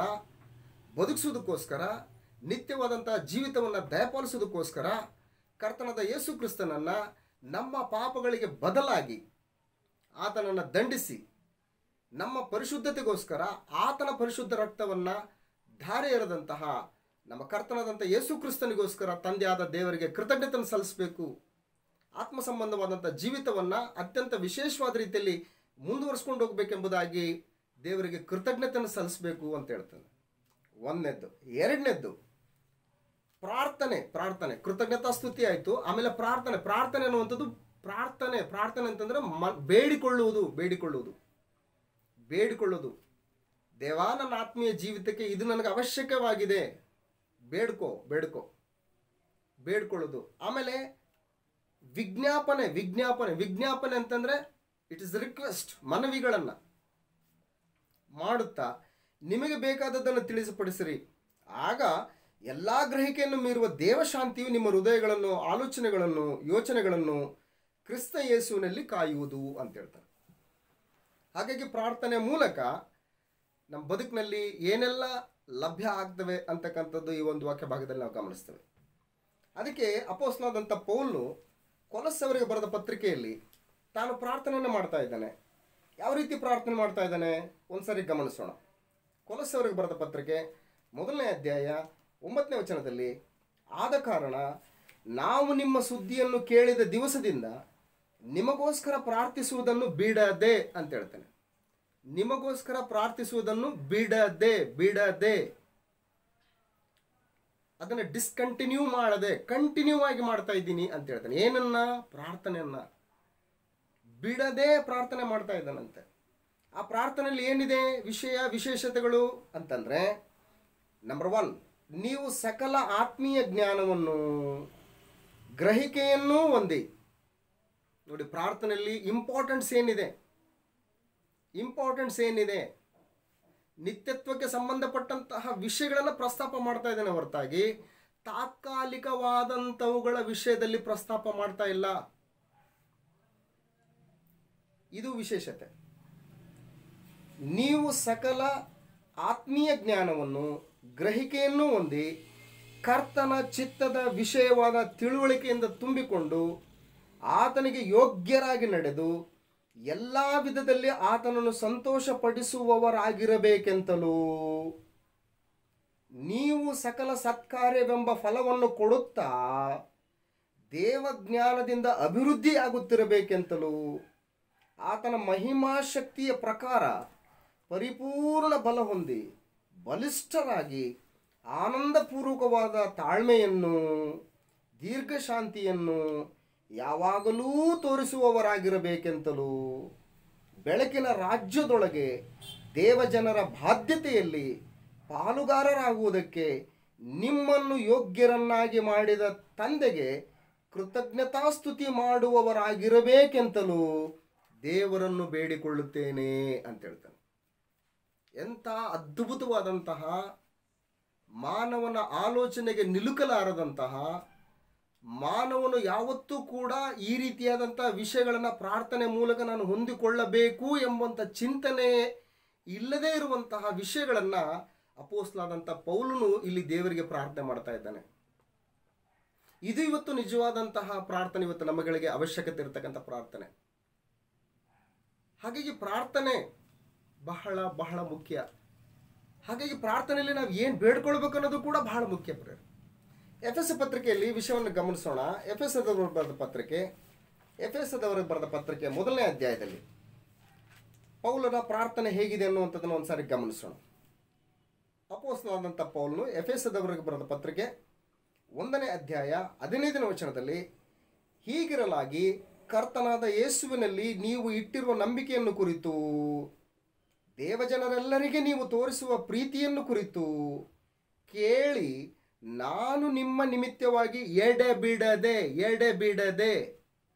ಬದುಕಿಸುವುದಕ್ಕೋಸ್ಕರ, ನಿತ್ಯವಾದಂತಹ ಜೀವಿತವನ್ನು ದಯಪಾಲಿಸುವುದಕ್ಕೋಸ್ಕರ ಕರ್ತನಾದ ಯೇಸು ಕ್ರಿಸ್ತನನ್ನು ನಮ್ಮ ಪಾಪಗಳಿಗೆ ಬದಲಾಗಿ ಆತನನ್ನು ದಂಡಿಸಿ ನಮ್ಮ ಪರಿಶುದ್ಧತೆಗೋಸ್ಕರ ಆತನ ಪರಿಶುದ್ಧ ರಕ್ತವನ್ನು ಧಾರೆ ಎರೆದಂತಹ ನಮ್ಮ ಕರ್ತನಾದಂಥ ಯೇಸು ಕ್ರಿಸ್ತನಿಗೋಸ್ಕರ ತಂದೆಯಾದ ದೇವರಿಗೆ ಕೃತಜ್ಞತೆಯನ್ನು ಸಲ್ಲಿಸಬೇಕು. ಆತ್ಮ ಸಂಬಂಧವಾದಂಥ ಜೀವಿತವನ್ನು ಅತ್ಯಂತ ವಿಶೇಷವಾದ ರೀತಿಯಲ್ಲಿ ಮುಂದುವರಿಸ್ಕೊಂಡು ಹೋಗಬೇಕೆಂಬುದಾಗಿ ದೇವರಿಗೆ ಕೃತಜ್ಞತೆಯನ್ನು ಸಲ್ಲಿಸಬೇಕು ಅಂತ ಹೇಳ್ತಾನೆ. ಒಂದನೇದ್ದು. ಎರಡನೇದ್ದು ಪ್ರಾರ್ಥನೆ. ಕೃತಜ್ಞತಾ ಸ್ತುತಿ ಆಯಿತು. ಆಮೇಲೆ ಪ್ರಾರ್ಥನೆ ಅನ್ನುವಂಥದ್ದು ಪ್ರಾರ್ಥನೆ ಅಂತಂದರೆ ಬೇಡಿಕೊಳ್ಳುವುದು. ದೇವಾ, ನನ್ನ ಆತ್ಮೀಯ ಜೀವಿತಕ್ಕೆ ಇದು ನನಗೆ ಅವಶ್ಯಕವಾಗಿದೆ, ಬೇಡ್ಕೊಳ್ಳೋದು. ಆಮೇಲೆ ವಿಜ್ಞಾಪನೆ ಅಂತಂದರೆ ಇಟ್ ಇಸ್ ರಿಕ್ವೆಸ್ಟ್, ಮನವಿಗಳನ್ನು ಮಾಡುತ್ತಾ ನಿಮಗೆ ಬೇಕಾದದ್ದನ್ನು ತಿಳಿಸಿಪಡಿಸಿರಿ. ಆಗ ಎಲ್ಲ ಗ್ರಹಿಕೆಯನ್ನು ಮೀರುವ ದೇವಶಾಂತಿಯು ನಿಮ್ಮ ಹೃದಯಗಳನ್ನು, ಆಲೋಚನೆಗಳನ್ನು, ಯೋಚನೆಗಳನ್ನು ಕ್ರಿಸ್ತ ಯೇಸುವಿನಲ್ಲಿ ಕಾಯುವುದು ಅಂತ ಹೇಳ್ತಾರೆ. ಹಾಗಾಗಿ ಪ್ರಾರ್ಥನೆ ಮೂಲಕ ನಮ್ಮ ಬದುಕಿನಲ್ಲಿ ಏನೆಲ್ಲ ಲಭ್ಯ ಆಗ್ತವೆ ಅಂತಕ್ಕಂಥದ್ದು ಈ ಒಂದು ವಾಕ್ಯ ಭಾಗದಲ್ಲಿ ನಾವು ಗಮನಿಸ್ತೇವೆ. ಅದಕ್ಕೆ ಅಪೊಸ್ತಲನಾದಂಥ ಪೌಲನು ಕೊಲಸ್ಸವರಿಗೆ ಬರೆದ ಪತ್ರಿಕೆಯಲ್ಲಿ ತಾನು ಪ್ರಾರ್ಥನೆಯನ್ನು ಮಾಡ್ತಾ ಇದ್ದಾನೆ. ಯಾವ ರೀತಿ ಪ್ರಾರ್ಥನೆ ಮಾಡ್ತಾ ಇದ್ದಾನೆ ಒಂದ್ಸರಿ ಗಮನಿಸೋಣ. ಕೊಲಸ್ಸವರಿಗೆ ಬರೆದ ಪತ್ರಿಕೆ 1ನೇ ಅಧ್ಯಾಯ 9ನೇ ವಚನದಲ್ಲಿ, ಆದ ಕಾರಣ ನಾವು ನಿಮ್ಮ ಸುದ್ದಿಯನ್ನು ಕೇಳಿದ ದಿವಸದಿಂದ ನಿಮಗೋಸ್ಕರ ಪ್ರಾರ್ಥಿಸುವುದನ್ನು ಬಿಡದೆ ಅಂತ ಹೇಳ್ತಾನೆ. ನಿಮಗೋಸ್ಕರ ಪ್ರಾರ್ಥಿಸುವುದನ್ನು ಬಿಡದೆ ಅದನ್ನು ಡಿಸ್ಕಂಟಿನ್ಯೂ ಮಾಡದೆ ಕಂಟಿನ್ಯೂ ಆಗಿ ಮಾಡ್ತಾ ಇದ್ದೀನಿ ಅಂತ ಹೇಳ್ತಾನೆ. ಏನನ್ನ? ಪ್ರಾರ್ಥನೆಯನ್ನ ಬಿಡದೆ ಪ್ರಾರ್ಥನೆ ಮಾಡ್ತಾ ಇದ್ದಾನಂತೆ. ಆ ಪ್ರಾರ್ಥನೆಯಲ್ಲಿ ಏನಿದೆ ವಿಶೇಷತೆಗಳು ಅಂತಂದ್ರೆ, ನಂಬರ್ 1, ನೀವು ಸಕಲ ಆತ್ಮೀಯ ಜ್ಞಾನವನ್ನು ಗ್ರಹಿಕೆಯನ್ನೂ ಹೊಂದಿ. ನೋಡಿ, ಪ್ರಾರ್ಥನೆಯಲ್ಲಿ ಇಂಪಾರ್ಟೆನ್ಸ್ ಏನಿದೆ? ನಿತ್ಯತ್ವಕ್ಕೆ ಸಂಬಂಧಪಟ್ಟಂತಹ ವಿಷಯಗಳನ್ನು ಪ್ರಸ್ತಾಪ ಮಾಡ್ತಾ ಇದ್ದಾನೆ ಹೊರತಾಗಿ ತಾತ್ಕಾಲಿಕವಾದಂಥವುಗಳ ವಿಷಯದಲ್ಲಿ ಪ್ರಸ್ತಾಪ ಮಾಡ್ತಾ ಇಲ್ಲ. ಇದು ವಿಶೇಷತೆ. ನೀವು ಸಕಲ ಆತ್ಮೀಯ ಜ್ಞಾನವನ್ನು ಗ್ರಹಿಕೆಯನ್ನು ಹೊಂದಿ ಕರ್ತನ ಚಿತ್ತದ ವಿಷಯವಾದ ತಿಳುವಳಿಕೆಯಿಂದ ತುಂಬಿಕೊಂಡು ಆತನಿಗೆ ಯೋಗ್ಯರಾಗಿ ನಡೆದು ಎಲ್ಲ ವಿಧದಲ್ಲಿ ಆತನನ್ನು ಸಂತೋಷಪಡಿಸುವವರಾಗಿರಬೇಕೆಂತಲೂ ನೀವು ಸಕಲ ಸತ್ಕಾರ್ಯವೆಂಬ ಫಲವನ್ನು ಕೊಡುತ್ತಾ ದೇವಜ್ಞಾನದಿಂದ ಅಭಿವೃದ್ಧಿಯಾಗುತ್ತಿರಬೇಕೆಂತಲೂ ಆತನ ಮಹಿಮಾ ಶಕ್ತಿಯ ಪ್ರಕಾರ ಪರಿಪೂರ್ಣ ಬಲ ಹೊಂದಿ ಬಲಿಷ್ಠರಾಗಿ ಆನಂದಪೂರ್ವಕವಾದ ತಾಳ್ಮೆಯನ್ನು ದೀರ್ಘಶಾಂತಿಯನ್ನು ಯಾವಾಗಲೂ ತೋರಿಸುವವರಾಗಿರಬೇಕೆಂತಲೂ ಬೆಳಕಿನ ರಾಜ್ಯದೊಳಗೆ ದೇವಜನರ ಬಾಧ್ಯತೆಯಲ್ಲಿ ಪಾಲುಗಾರರಾಗುವುದಕ್ಕೆ ನಿಮ್ಮನ್ನು ಯೋಗ್ಯರನ್ನಾಗಿ ಮಾಡಿದ ತಂದೆಗೆ ಕೃತಜ್ಞತಾಸ್ತುತಿ ಮಾಡುವವರಾಗಿರಬೇಕೆಂತಲೂ ದೇವರನ್ನು ಬೇಡಿಕೊಳ್ಳುತ್ತೇನೆ ಅಂತ ಹೇಳ್ತಾನೆ. ಎಂಥ ಅದ್ಭುತವಾದಂತಹ, ಮಾನವನ ಆಲೋಚನೆಗೆ ನಿಲುಕಲಾರದಂತಹ, ಮಾನವನು ಯಾವತ್ತೂ ಕೂಡ ಈ ರೀತಿಯಾದಂಥ ವಿಷಯಗಳನ್ನು ಪ್ರಾರ್ಥನೆ ಮೂಲಕ ನಾನು ಹೊಂದಿಕೊಳ್ಳಬೇಕು ಎಂಬಂಥ ಚಿಂತನೆ ಇಲ್ಲದೇ ಇರುವಂತಹ ವಿಷಯಗಳನ್ನು ಅಪೊಸ್ತಲನಾದಂಥ ಪೌಲನು ಇಲ್ಲಿ ದೇವರಿಗೆ ಪ್ರಾರ್ಥನೆ ಮಾಡ್ತಾ ಇದ್ದಾನೆ. ಇದು ಇವತ್ತು ನಿಜವಾದಂತಹ ಪ್ರಾರ್ಥನೆ, ಇವತ್ತು ನಮ್ಮಗಳಿಗೆ ಅವಶ್ಯಕತೆ ಇರತಕ್ಕಂಥ ಪ್ರಾರ್ಥನೆ. ಹಾಗಾಗಿ ಪ್ರಾರ್ಥನೆ ಬಹಳ ಬಹಳ ಮುಖ್ಯ. ಹಾಗಾಗಿ ಪ್ರಾರ್ಥನೆಯಲ್ಲಿ ನಾವು ಏನು ಬೇಡ್ಕೊಳ್ಬೇಕು ಅನ್ನೋದು ಕೂಡ ಬಹಳ ಮುಖ್ಯ. ಎಫೆಸ ಪತ್ರಿಕೆಯಲ್ಲಿ ವಿಷಯವನ್ನು ಗಮನಿಸೋಣ. ಎಫೆಸದವರಿಗೆ ಬರೆದ ಪತ್ರಿಕೆ 1ನೇ ಅಧ್ಯಾಯದಲ್ಲಿ ಪೌಲನ ಪ್ರಾರ್ಥನೆ ಹೇಗಿದೆ ಅನ್ನುವಂಥದ್ದನ್ನು ಒಂದ್ಸಾರಿ ಗಮನಿಸೋಣ. ಅಪೊಸ್ತಲನಾದಂಥ ಪೌಲನು ಎಫೆಸದವರಿಗೆ ಬರೆದ ಪತ್ರಿಕೆ 1ನೇ ಅಧ್ಯಾಯ 15ನೇ ವಚನದಲ್ಲಿ, ಹೀಗಿರಲಾಗಿ ಕರ್ತನಾದ ಯೇಸುವಿನಲ್ಲಿ ನೀವು ಇಟ್ಟಿರುವ ನಂಬಿಕೆಯನ್ನು ಕುರಿತು, ದೇವಜನರೆಲ್ಲರಿಗೆ ನೀವು ತೋರಿಸುವ ಪ್ರೀತಿಯನ್ನು ಕುರಿತು ಕೇಳಿ ನಾನು ನಿಮ್ಮ ನಿಮಿತ್ತವಾಗಿ ಎಡೆಬಿಡದೆ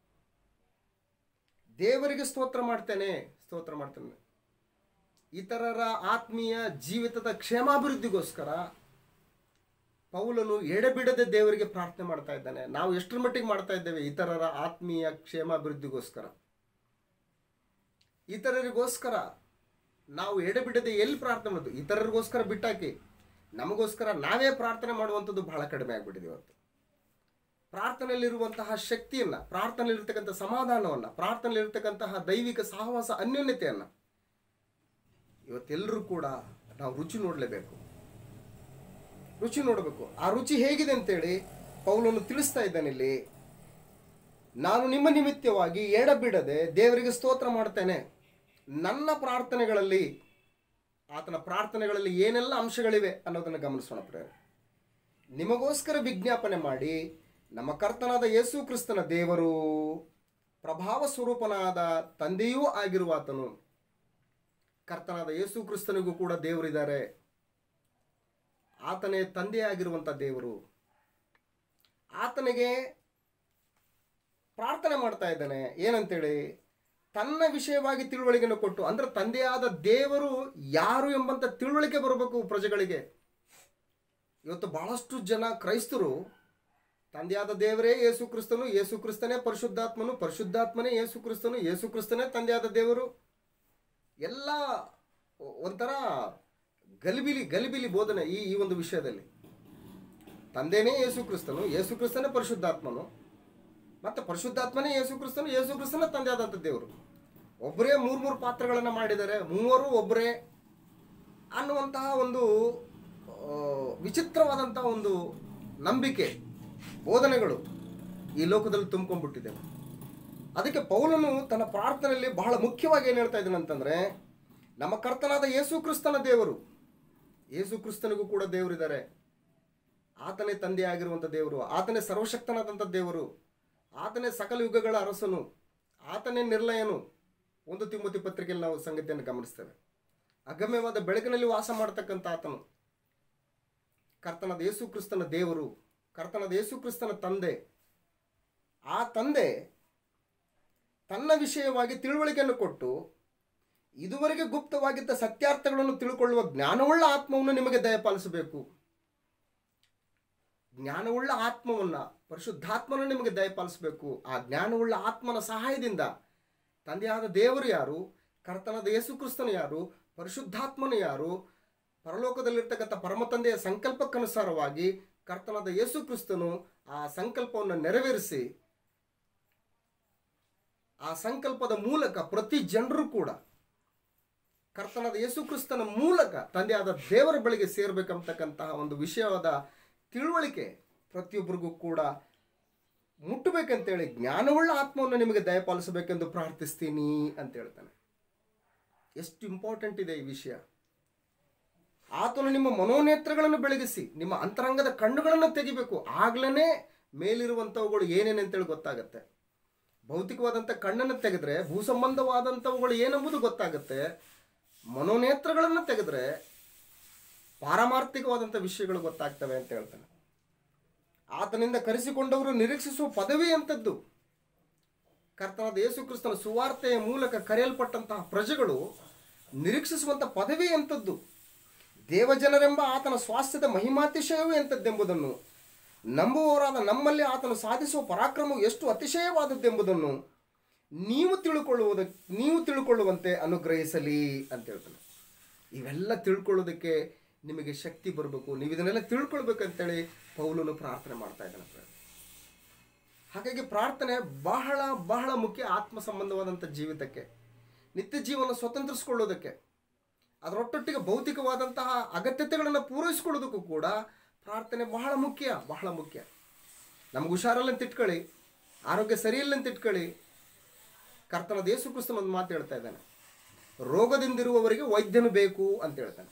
ದೇವರಿಗೆ ಸ್ತೋತ್ರ ಮಾಡ್ತೇನೆ. ಇತರರ ಆತ್ಮೀಯ ಜೀವಿತದ ಕ್ಷೇಮಾಭಿವೃದ್ಧಿಗೋಸ್ಕರ ಪೌಲನು ಎಡೆಬಿಡದೆ ದೇವರಿಗೆ ಪ್ರಾರ್ಥನೆ ಮಾಡ್ತಾ ಇದ್ದಾನೆ. ನಾವು ಎಷ್ಟರ ಮಟ್ಟಿಗೆ ಮಾಡ್ತಾ ಇದ್ದೇವೆ ಇತರರ ಆತ್ಮೀಯ ಕ್ಷೇಮಾಭಿವೃದ್ಧಿಗೋಸ್ಕರ? ಇತರರಿಗೋಸ್ಕರ ನಾವು ಎಡೆಬಿಡದೆ ಎಲ್ಲಿ ಪ್ರಾರ್ಥನೆ ಮಾಡೋದು? ಇತರರಿಗೋಸ್ಕರ ಬಿಟ್ಟಾಕಿ ನಮಗೋಸ್ಕರ ನಾವೇ ಪ್ರಾರ್ಥನೆ ಮಾಡುವಂಥದ್ದು ಬಹಳ ಕಡಿಮೆ ಆಗಿಬಿಟ್ಟಿದೆ. ಇವತ್ತು ಪ್ರಾರ್ಥನೆಯಲ್ಲಿರುವಂತಹ ಶಕ್ತಿಯನ್ನು, ಪ್ರಾರ್ಥನೆಯಲ್ಲಿರ್ತಕ್ಕಂಥ ಸಮಾಧಾನವನ್ನು, ಪ್ರಾರ್ಥನೆಯಲ್ಲಿರ್ತಕ್ಕಂತಹ ದೈವಿಕ ಸಹವಾಸ ಅನ್ಯೋನ್ಯತೆಯನ್ನು ಇವತ್ತೆಲ್ಲರೂ ಕೂಡ ನಾವು ರುಚಿ ನೋಡಲೇಬೇಕು, ರುಚಿ ನೋಡಬೇಕು. ಆ ರುಚಿ ಹೇಗಿದೆ ಅಂತೇಳಿ ಪೌಲನು ತಿಳಿಸ್ತಾ ಇದ್ದಾನೆ ಇಲ್ಲಿ. ನಾನು ನಿಮ್ಮ ನಿಮಿತ್ತವಾಗಿ ಎಡಬಿಡದೆ ದೇವರಿಗೆ ಸ್ತೋತ್ರ ಮಾಡ್ತೇನೆ. ನನ್ನ ಪ್ರಾರ್ಥನೆಗಳಲ್ಲಿ, ಆತನ ಪ್ರಾರ್ಥನೆಗಳಲ್ಲಿ ಏನೆಲ್ಲ ಅಂಶಗಳಿವೆ ಅನ್ನೋದನ್ನು ಗಮನಿಸೋಣ ಪ್ರಿಯರೇ. ನಿಮಗೋಸ್ಕರ ವಿಜ್ಞಾಪನೆ ಮಾಡಿ ನಮ್ಮ ಕರ್ತನಾದ ಯೇಸು ಕ್ರಿಸ್ತನ ದೇವರು, ಪ್ರಭಾವ ಸ್ವರೂಪನಾದ ತಂದೆಯೂ ಆಗಿರುವ ಆತನು, ಕರ್ತನಾದ ಯೇಸು ಕ್ರಿಸ್ತನಿಗೂ ಕೂಡ ದೇವರಿದ್ದಾರೆ. ಆತನೇ ತಂದೆಯಾಗಿರುವಂಥ ದೇವರು. ಆತನಿಗೆ ಪ್ರಾರ್ಥನೆ ಮಾಡ್ತಾ ಇದ್ದಾನೆ ಏನಂತೇಳಿ, ತನ್ನ ವಿಷಯವಾಗಿ ತಿಳುವಳಿಕೆಯನ್ನು ಕೊಟ್ಟು, ಅಂದ್ರೆ ತಂದೆಯಾದ ದೇವರು ಯಾರು ಎಂಬಂತ ತಿಳುವಳಿಕೆ ಬರಬೇಕು ಪ್ರಜೆಗಳಿಗೆ. ಇವತ್ತು ಬಹಳಷ್ಟು ಜನ ಕ್ರೈಸ್ತರು ತಂದೆಯಾದ ದೇವರೇ ಯೇಸು ಕ್ರಿಸ್ತನು, ಯೇಸು ಕ್ರಿಸ್ತನೇ ಪರಿಶುದ್ಧಾತ್ಮನು, ಪರಿಶುದ್ಧಾತ್ಮನೇ ಯೇಸು ಕ್ರಿಸ್ತನು, ಯೇಸು ಕ್ರಿಸ್ತನೇ ತಂದೆಯಾದ ದೇವರು, ಎಲ್ಲ ಒಂಥರ ಗಲಿಬಿಲಿ ಬೋಧನೆ ಈ ಒಂದು ವಿಷಯದಲ್ಲಿ. ತಂದೆನೇ ಯೇಸು ಕ್ರಿಸ್ತನು, ಯೇಸು ಕ್ರಿಸ್ತನೇ ಪರಿಶುದ್ಧಾತ್ಮನು, ಮತ್ತು ಪರಿಶುದ್ಧಾತ್ಮನೇ ಯೇಸು ಕ್ರಿಸ್ತನು, ಯೇಸು ಕ್ರಿಸ್ತನೇ ತಂದೆಯಾದಂಥ ದೇವರು. ಒಬ್ಬರೇ ಮೂರು ಪಾತ್ರಗಳನ್ನು ಮಾಡಿದ್ದಾರೆ, ಮೂವರು ಒಬ್ಬರೇ ಅನ್ನುವಂತಹ ಒಂದು ವಿಚಿತ್ರವಾದಂತಹ ಒಂದು ನಂಬಿಕೆ, ಬೋಧನೆಗಳು ಈ ಲೋಕದಲ್ಲಿ ತುಂಬಿಕೊಂಡ್ಬಿಟ್ಟಿದ್ದೇವೆ. ಅದಕ್ಕೆ ಪೌಲನು ತನ್ನ ಪ್ರಾರ್ಥನೆಯಲ್ಲಿ ಬಹಳ ಮುಖ್ಯವಾಗಿ ಏನು ಹೇಳ್ತಾ ಇದ್ದಾನೆ ಅಂತಂದರೆ, ನಮ್ಮ ಕರ್ತನಾದ ಯೇಸು ಕ್ರಿಸ್ತನ ದೇವರು, ಯೇಸು ಕ್ರಿಸ್ತನಿಗೂ ಕೂಡ ದೇವರಿದ್ದಾರೆ. ಆತನೇ ತಂದೆಯಾಗಿರುವಂಥ ದೇವರು, ಆತನೇ ಸರ್ವಶಕ್ತನಾದಂಥ ದೇವರು, ಆತನೇ ಸಕಲ ಯುಗಗಳ ಅರಸನು, ಆತನೇ ನಿರ್ಲಯನು. 1 ತಿಮೋತಿ ಪತ್ರಿಕೆಯಲ್ಲಿ ನಾವು ಸಂಗತಿಯನ್ನು ಗಮನಿಸ್ತೇವೆ. ಅಗಮ್ಯವಾದ ಬೆಳಕಿನಲ್ಲಿ ವಾಸ ಮಾಡತಕ್ಕಂಥ ಆತನು ಕರ್ತನಾದ ಯೇಸು ಕ್ರಿಸ್ತನ ದೇವರು, ಕರ್ತನಾದ ಯೇಸು ಕ್ರಿಸ್ತನ ತಂದೆ. ಆ ತಂದೆ ತನ್ನ ವಿಷಯವಾಗಿ ತಿಳುವಳಿಕೆಯನ್ನು ಕೊಟ್ಟು ಇದುವರೆಗೆ ಗುಪ್ತವಾಗಿದ್ದ ಸತ್ಯಾರ್ಥಗಳನ್ನು ತಿಳ್ಕೊಳ್ಳುವ ಜ್ಞಾನವುಳ್ಳ ಆತ್ಮವನ್ನು ನಿಮಗೆ ದಯಪಾಲಿಸಬೇಕು. ಜ್ಞಾನವುಳ್ಳ ಆತ್ಮವನ್ನು, ಪರಿಶುದ್ಧಾತ್ಮನ ನಿಮಗೆ ದಯಪಾಲಿಸಬೇಕು. ಆ ಜ್ಞಾನವುಳ್ಳ ಆತ್ಮನ ಸಹಾಯದಿಂದ ತಂದೆಯಾದ ದೇವರು ಯಾರು, ಕರ್ತನಾದ ಯೇಸು ಕ್ರಿಸ್ತನು ಯಾರು, ಪರಿಶುದ್ಧಾತ್ಮನು ಯಾರು, ಪರಲೋಕದಲ್ಲಿರ್ತಕ್ಕಂಥ ಪರಮ ತಂದೆಯ ಸಂಕಲ್ಪಕ್ಕನುಸಾರವಾಗಿ ಕರ್ತನಾದ ಯೇಸು ಕ್ರಿಸ್ತನು ಆ ಸಂಕಲ್ಪವನ್ನು ನೆರವೇರಿಸಿ, ಆ ಸಂಕಲ್ಪದ ಮೂಲಕ ಪ್ರತಿ ಜನರು ಕೂಡ ಕರ್ತನಾದ ಯೇಸು ಕ್ರಿಸ್ತನ ಮೂಲಕ ತಂದೆಯಾದ ದೇವರ ಬಳಿಗೆ ಸೇರಬೇಕಂತಕ್ಕಂತಹ ಒಂದು ವಿಷಯವಾದ ತಿಳುವಳಿಕೆ ಪ್ರತಿಯೊಬ್ಬರಿಗೂ ಕೂಡ ಮುಟ್ಟಬೇಕಂತೇಳಿ ಜ್ಞಾನವುಳ್ಳ ಆತ್ಮವನ್ನು ನಿಮಗೆ ದಯಪಾಲಿಸಬೇಕೆಂದು ಪ್ರಾರ್ಥಿಸ್ತೀನಿ ಅಂತ ಹೇಳ್ತಾನೆ. ಎಷ್ಟು ಇಂಪಾರ್ಟೆಂಟ್ ಇದೆ ಈ ವಿಷಯ. ಆತನು ನಿಮ್ಮ ಮನೋನೇತ್ರಗಳನ್ನು ಬೆಳಗಿಸಿ ನಿಮ್ಮ ಅಂತರಂಗದ ಕಣ್ಣುಗಳನ್ನು ತೆಗಿಬೇಕು. ಆಗ್ಲೇ ಮೇಲಿರುವಂಥವುಗಳು ಏನೇನಂತೇಳಿ ಗೊತ್ತಾಗತ್ತೆ. ಭೌತಿಕವಾದಂಥ ಕಣ್ಣನ್ನು ತೆಗೆದ್ರೆ ಭೂಸಂಬಂಧವಾದಂಥವುಗಳು ಏನೆಂಬುದು ಗೊತ್ತಾಗುತ್ತೆ. ಮನೋನೇತ್ರಗಳನ್ನು ತೆಗೆದ್ರೆ ಪಾರಮಾರ್ಥಿಕವಾದಂಥ ವಿಷಯಗಳು ಗೊತ್ತಾಗ್ತವೆ ಅಂತ ಹೇಳ್ತಾನೆ. ಆತನಿಂದ ಕರೆಸಿಕೊಂಡವರು ನಿರೀಕ್ಷಿಸುವ ಪದವಿ ಎಂಥದ್ದು? ಕರ್ತನಾದ ಯೇಸು ಕ್ರಿಸ್ತನ ಸುವಾರ್ತೆಯ ಮೂಲಕ ಕರೆಯಲ್ಪಟ್ಟಂತಹ ಪ್ರಜೆಗಳು ನಿರೀಕ್ಷಿಸುವಂಥ ಪದವಿ ಎಂಥದ್ದು? ದೇವಜನರೆಂಬ ಆತನ ಸ್ವಾಸ್ಥ್ಯದ ಮಹಿಮಾತಿಶಯವೂ ಎಂಥದ್ದೆಂಬುದನ್ನು, ನಂಬುವವರಾದ ನಮ್ಮಲ್ಲಿ ಆತನು ಸಾಧಿಸುವ ಪರಾಕ್ರಮವು ಎಷ್ಟು ಅತಿಶಯವಾದದ್ದೆಂಬುದನ್ನು ನೀವು ತಿಳ್ಕೊಳ್ಳುವಂತೆ ಅನುಗ್ರಹಿಸಲಿ ಅಂತ ಹೇಳ್ತಾನೆ. ಇವೆಲ್ಲ ತಿಳ್ಕೊಳ್ಳೋದಕ್ಕೆ ನಿಮಗೆ ಶಕ್ತಿ ಬರಬೇಕು. ನೀವು ಇದನ್ನೆಲ್ಲ ತಿಳ್ಕೊಳ್ಬೇಕಂತೇಳಿ ಪೌಲನು ಪ್ರಾರ್ಥನೆ ಮಾಡ್ತಾ ಇದ್ದಾನೆ. ಹಾಗಾಗಿ ಪ್ರಾರ್ಥನೆ ಬಹಳ ಬಹಳ ಮುಖ್ಯ ಆತ್ಮ ಸಂಬಂಧವಾದಂಥ ಜೀವಿತಕ್ಕೆ, ನಿತ್ಯ ಜೀವನ ಸ್ವತಂತ್ರಿಸ್ಕೊಳ್ಳೋದಕ್ಕೆ, ಅದರೊಟ್ಟೊಟ್ಟಿಗೆ ಭೌತಿಕವಾದಂತಹ ಅಗತ್ಯತೆಗಳನ್ನು ಪೂರೈಸ್ಕೊಳ್ಳೋದಕ್ಕೂ ಕೂಡ ಪ್ರಾರ್ಥನೆ ಬಹಳ ಮುಖ್ಯ, ಬಹಳ ಮುಖ್ಯ. ನಮ್ಗೆ ಹುಷಾರಲ್ಲ ಅಂತ ಇಟ್ಕೊಳ್ಳಿ, ಆರೋಗ್ಯ ಸರಿಯಿಲ್ಲ ಅಂತ ಇಟ್ಕೊಳ್ಳಿ, ಕರ್ತನಾದ ಯೇಸು ಕ್ರಿಸ್ತನ ಒಂದು ಮಾತು ಹೇಳ್ತಾ ಇದ್ದಾನೆ, ರೋಗದಿಂದಿರುವವರಿಗೆ ವೈದ್ಯನು ಬೇಕು ಅಂತ ಹೇಳ್ತಾನೆ.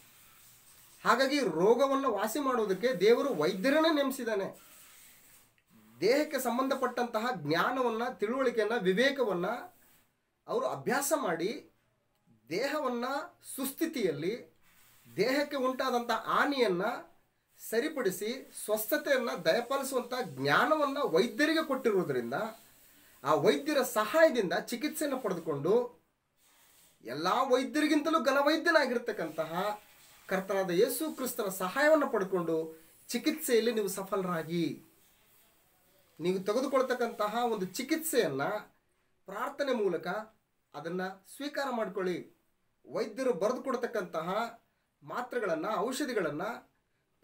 ಹಾಗಾಗಿ ರೋಗವನ್ನು ವಾಸಿ ಮಾಡೋದಕ್ಕೆ ದೇವರು ವೈದ್ಯರನ್ನೇ ನೇಮಿಸಿದ್ದಾನೆ. ದೇಹಕ್ಕೆ ಸಂಬಂಧಪಟ್ಟಂತಹ ಜ್ಞಾನವನ್ನು, ತಿಳುವಳಿಕೆಯನ್ನು, ವಿವೇಕವನ್ನು ಅವರು ಅಭ್ಯಾಸ ಮಾಡಿ ದೇಹವನ್ನು ಸುಸ್ಥಿತಿಯಲ್ಲಿ, ದೇಹಕ್ಕೆ ಉಂಟಾದಂಥ ಹಾನಿಯನ್ನು ಸರಿಪಡಿಸಿ ಸ್ವಸ್ಥತೆಯನ್ನು ದಯಪಾಲಿಸುವಂಥ ಜ್ಞಾನವನ್ನು ವೈದ್ಯರಿಗೆ ಕೊಟ್ಟಿರುವುದರಿಂದ ಆ ವೈದ್ಯರ ಸಹಾಯದಿಂದ ಚಿಕಿತ್ಸೆಯನ್ನು ಪಡೆದುಕೊಂಡು ಎಲ್ಲ ವೈದ್ಯರಿಗಿಂತಲೂ ಘನವೈದ್ಯನಾಗಿರ್ತಕ್ಕಂತಹ ಕರ್ತನಾದ ಯೇಸು ಕ್ರಿಸ್ತನ ಸಹಾಯವನ್ನು ಪಡ್ಕೊಂಡು ಚಿಕಿತ್ಸೆಯಲ್ಲಿ ನೀವು ಸಫಲರಾಗಿ, ನೀವು ತೆಗೆದುಕೊಳ್ತಕ್ಕಂತಹ ಒಂದು ಚಿಕಿತ್ಸೆಯನ್ನು ಪ್ರಾರ್ಥನೆ ಮೂಲಕ ಅದನ್ನು ಸ್ವೀಕಾರ ಮಾಡಿಕೊಳ್ಳಿ. ವೈದ್ಯರು ಬರೆದು ಕೊಡ್ತಕ್ಕಂತಹ ಮಾತ್ರೆಗಳನ್ನು, ಔಷಧಿಗಳನ್ನು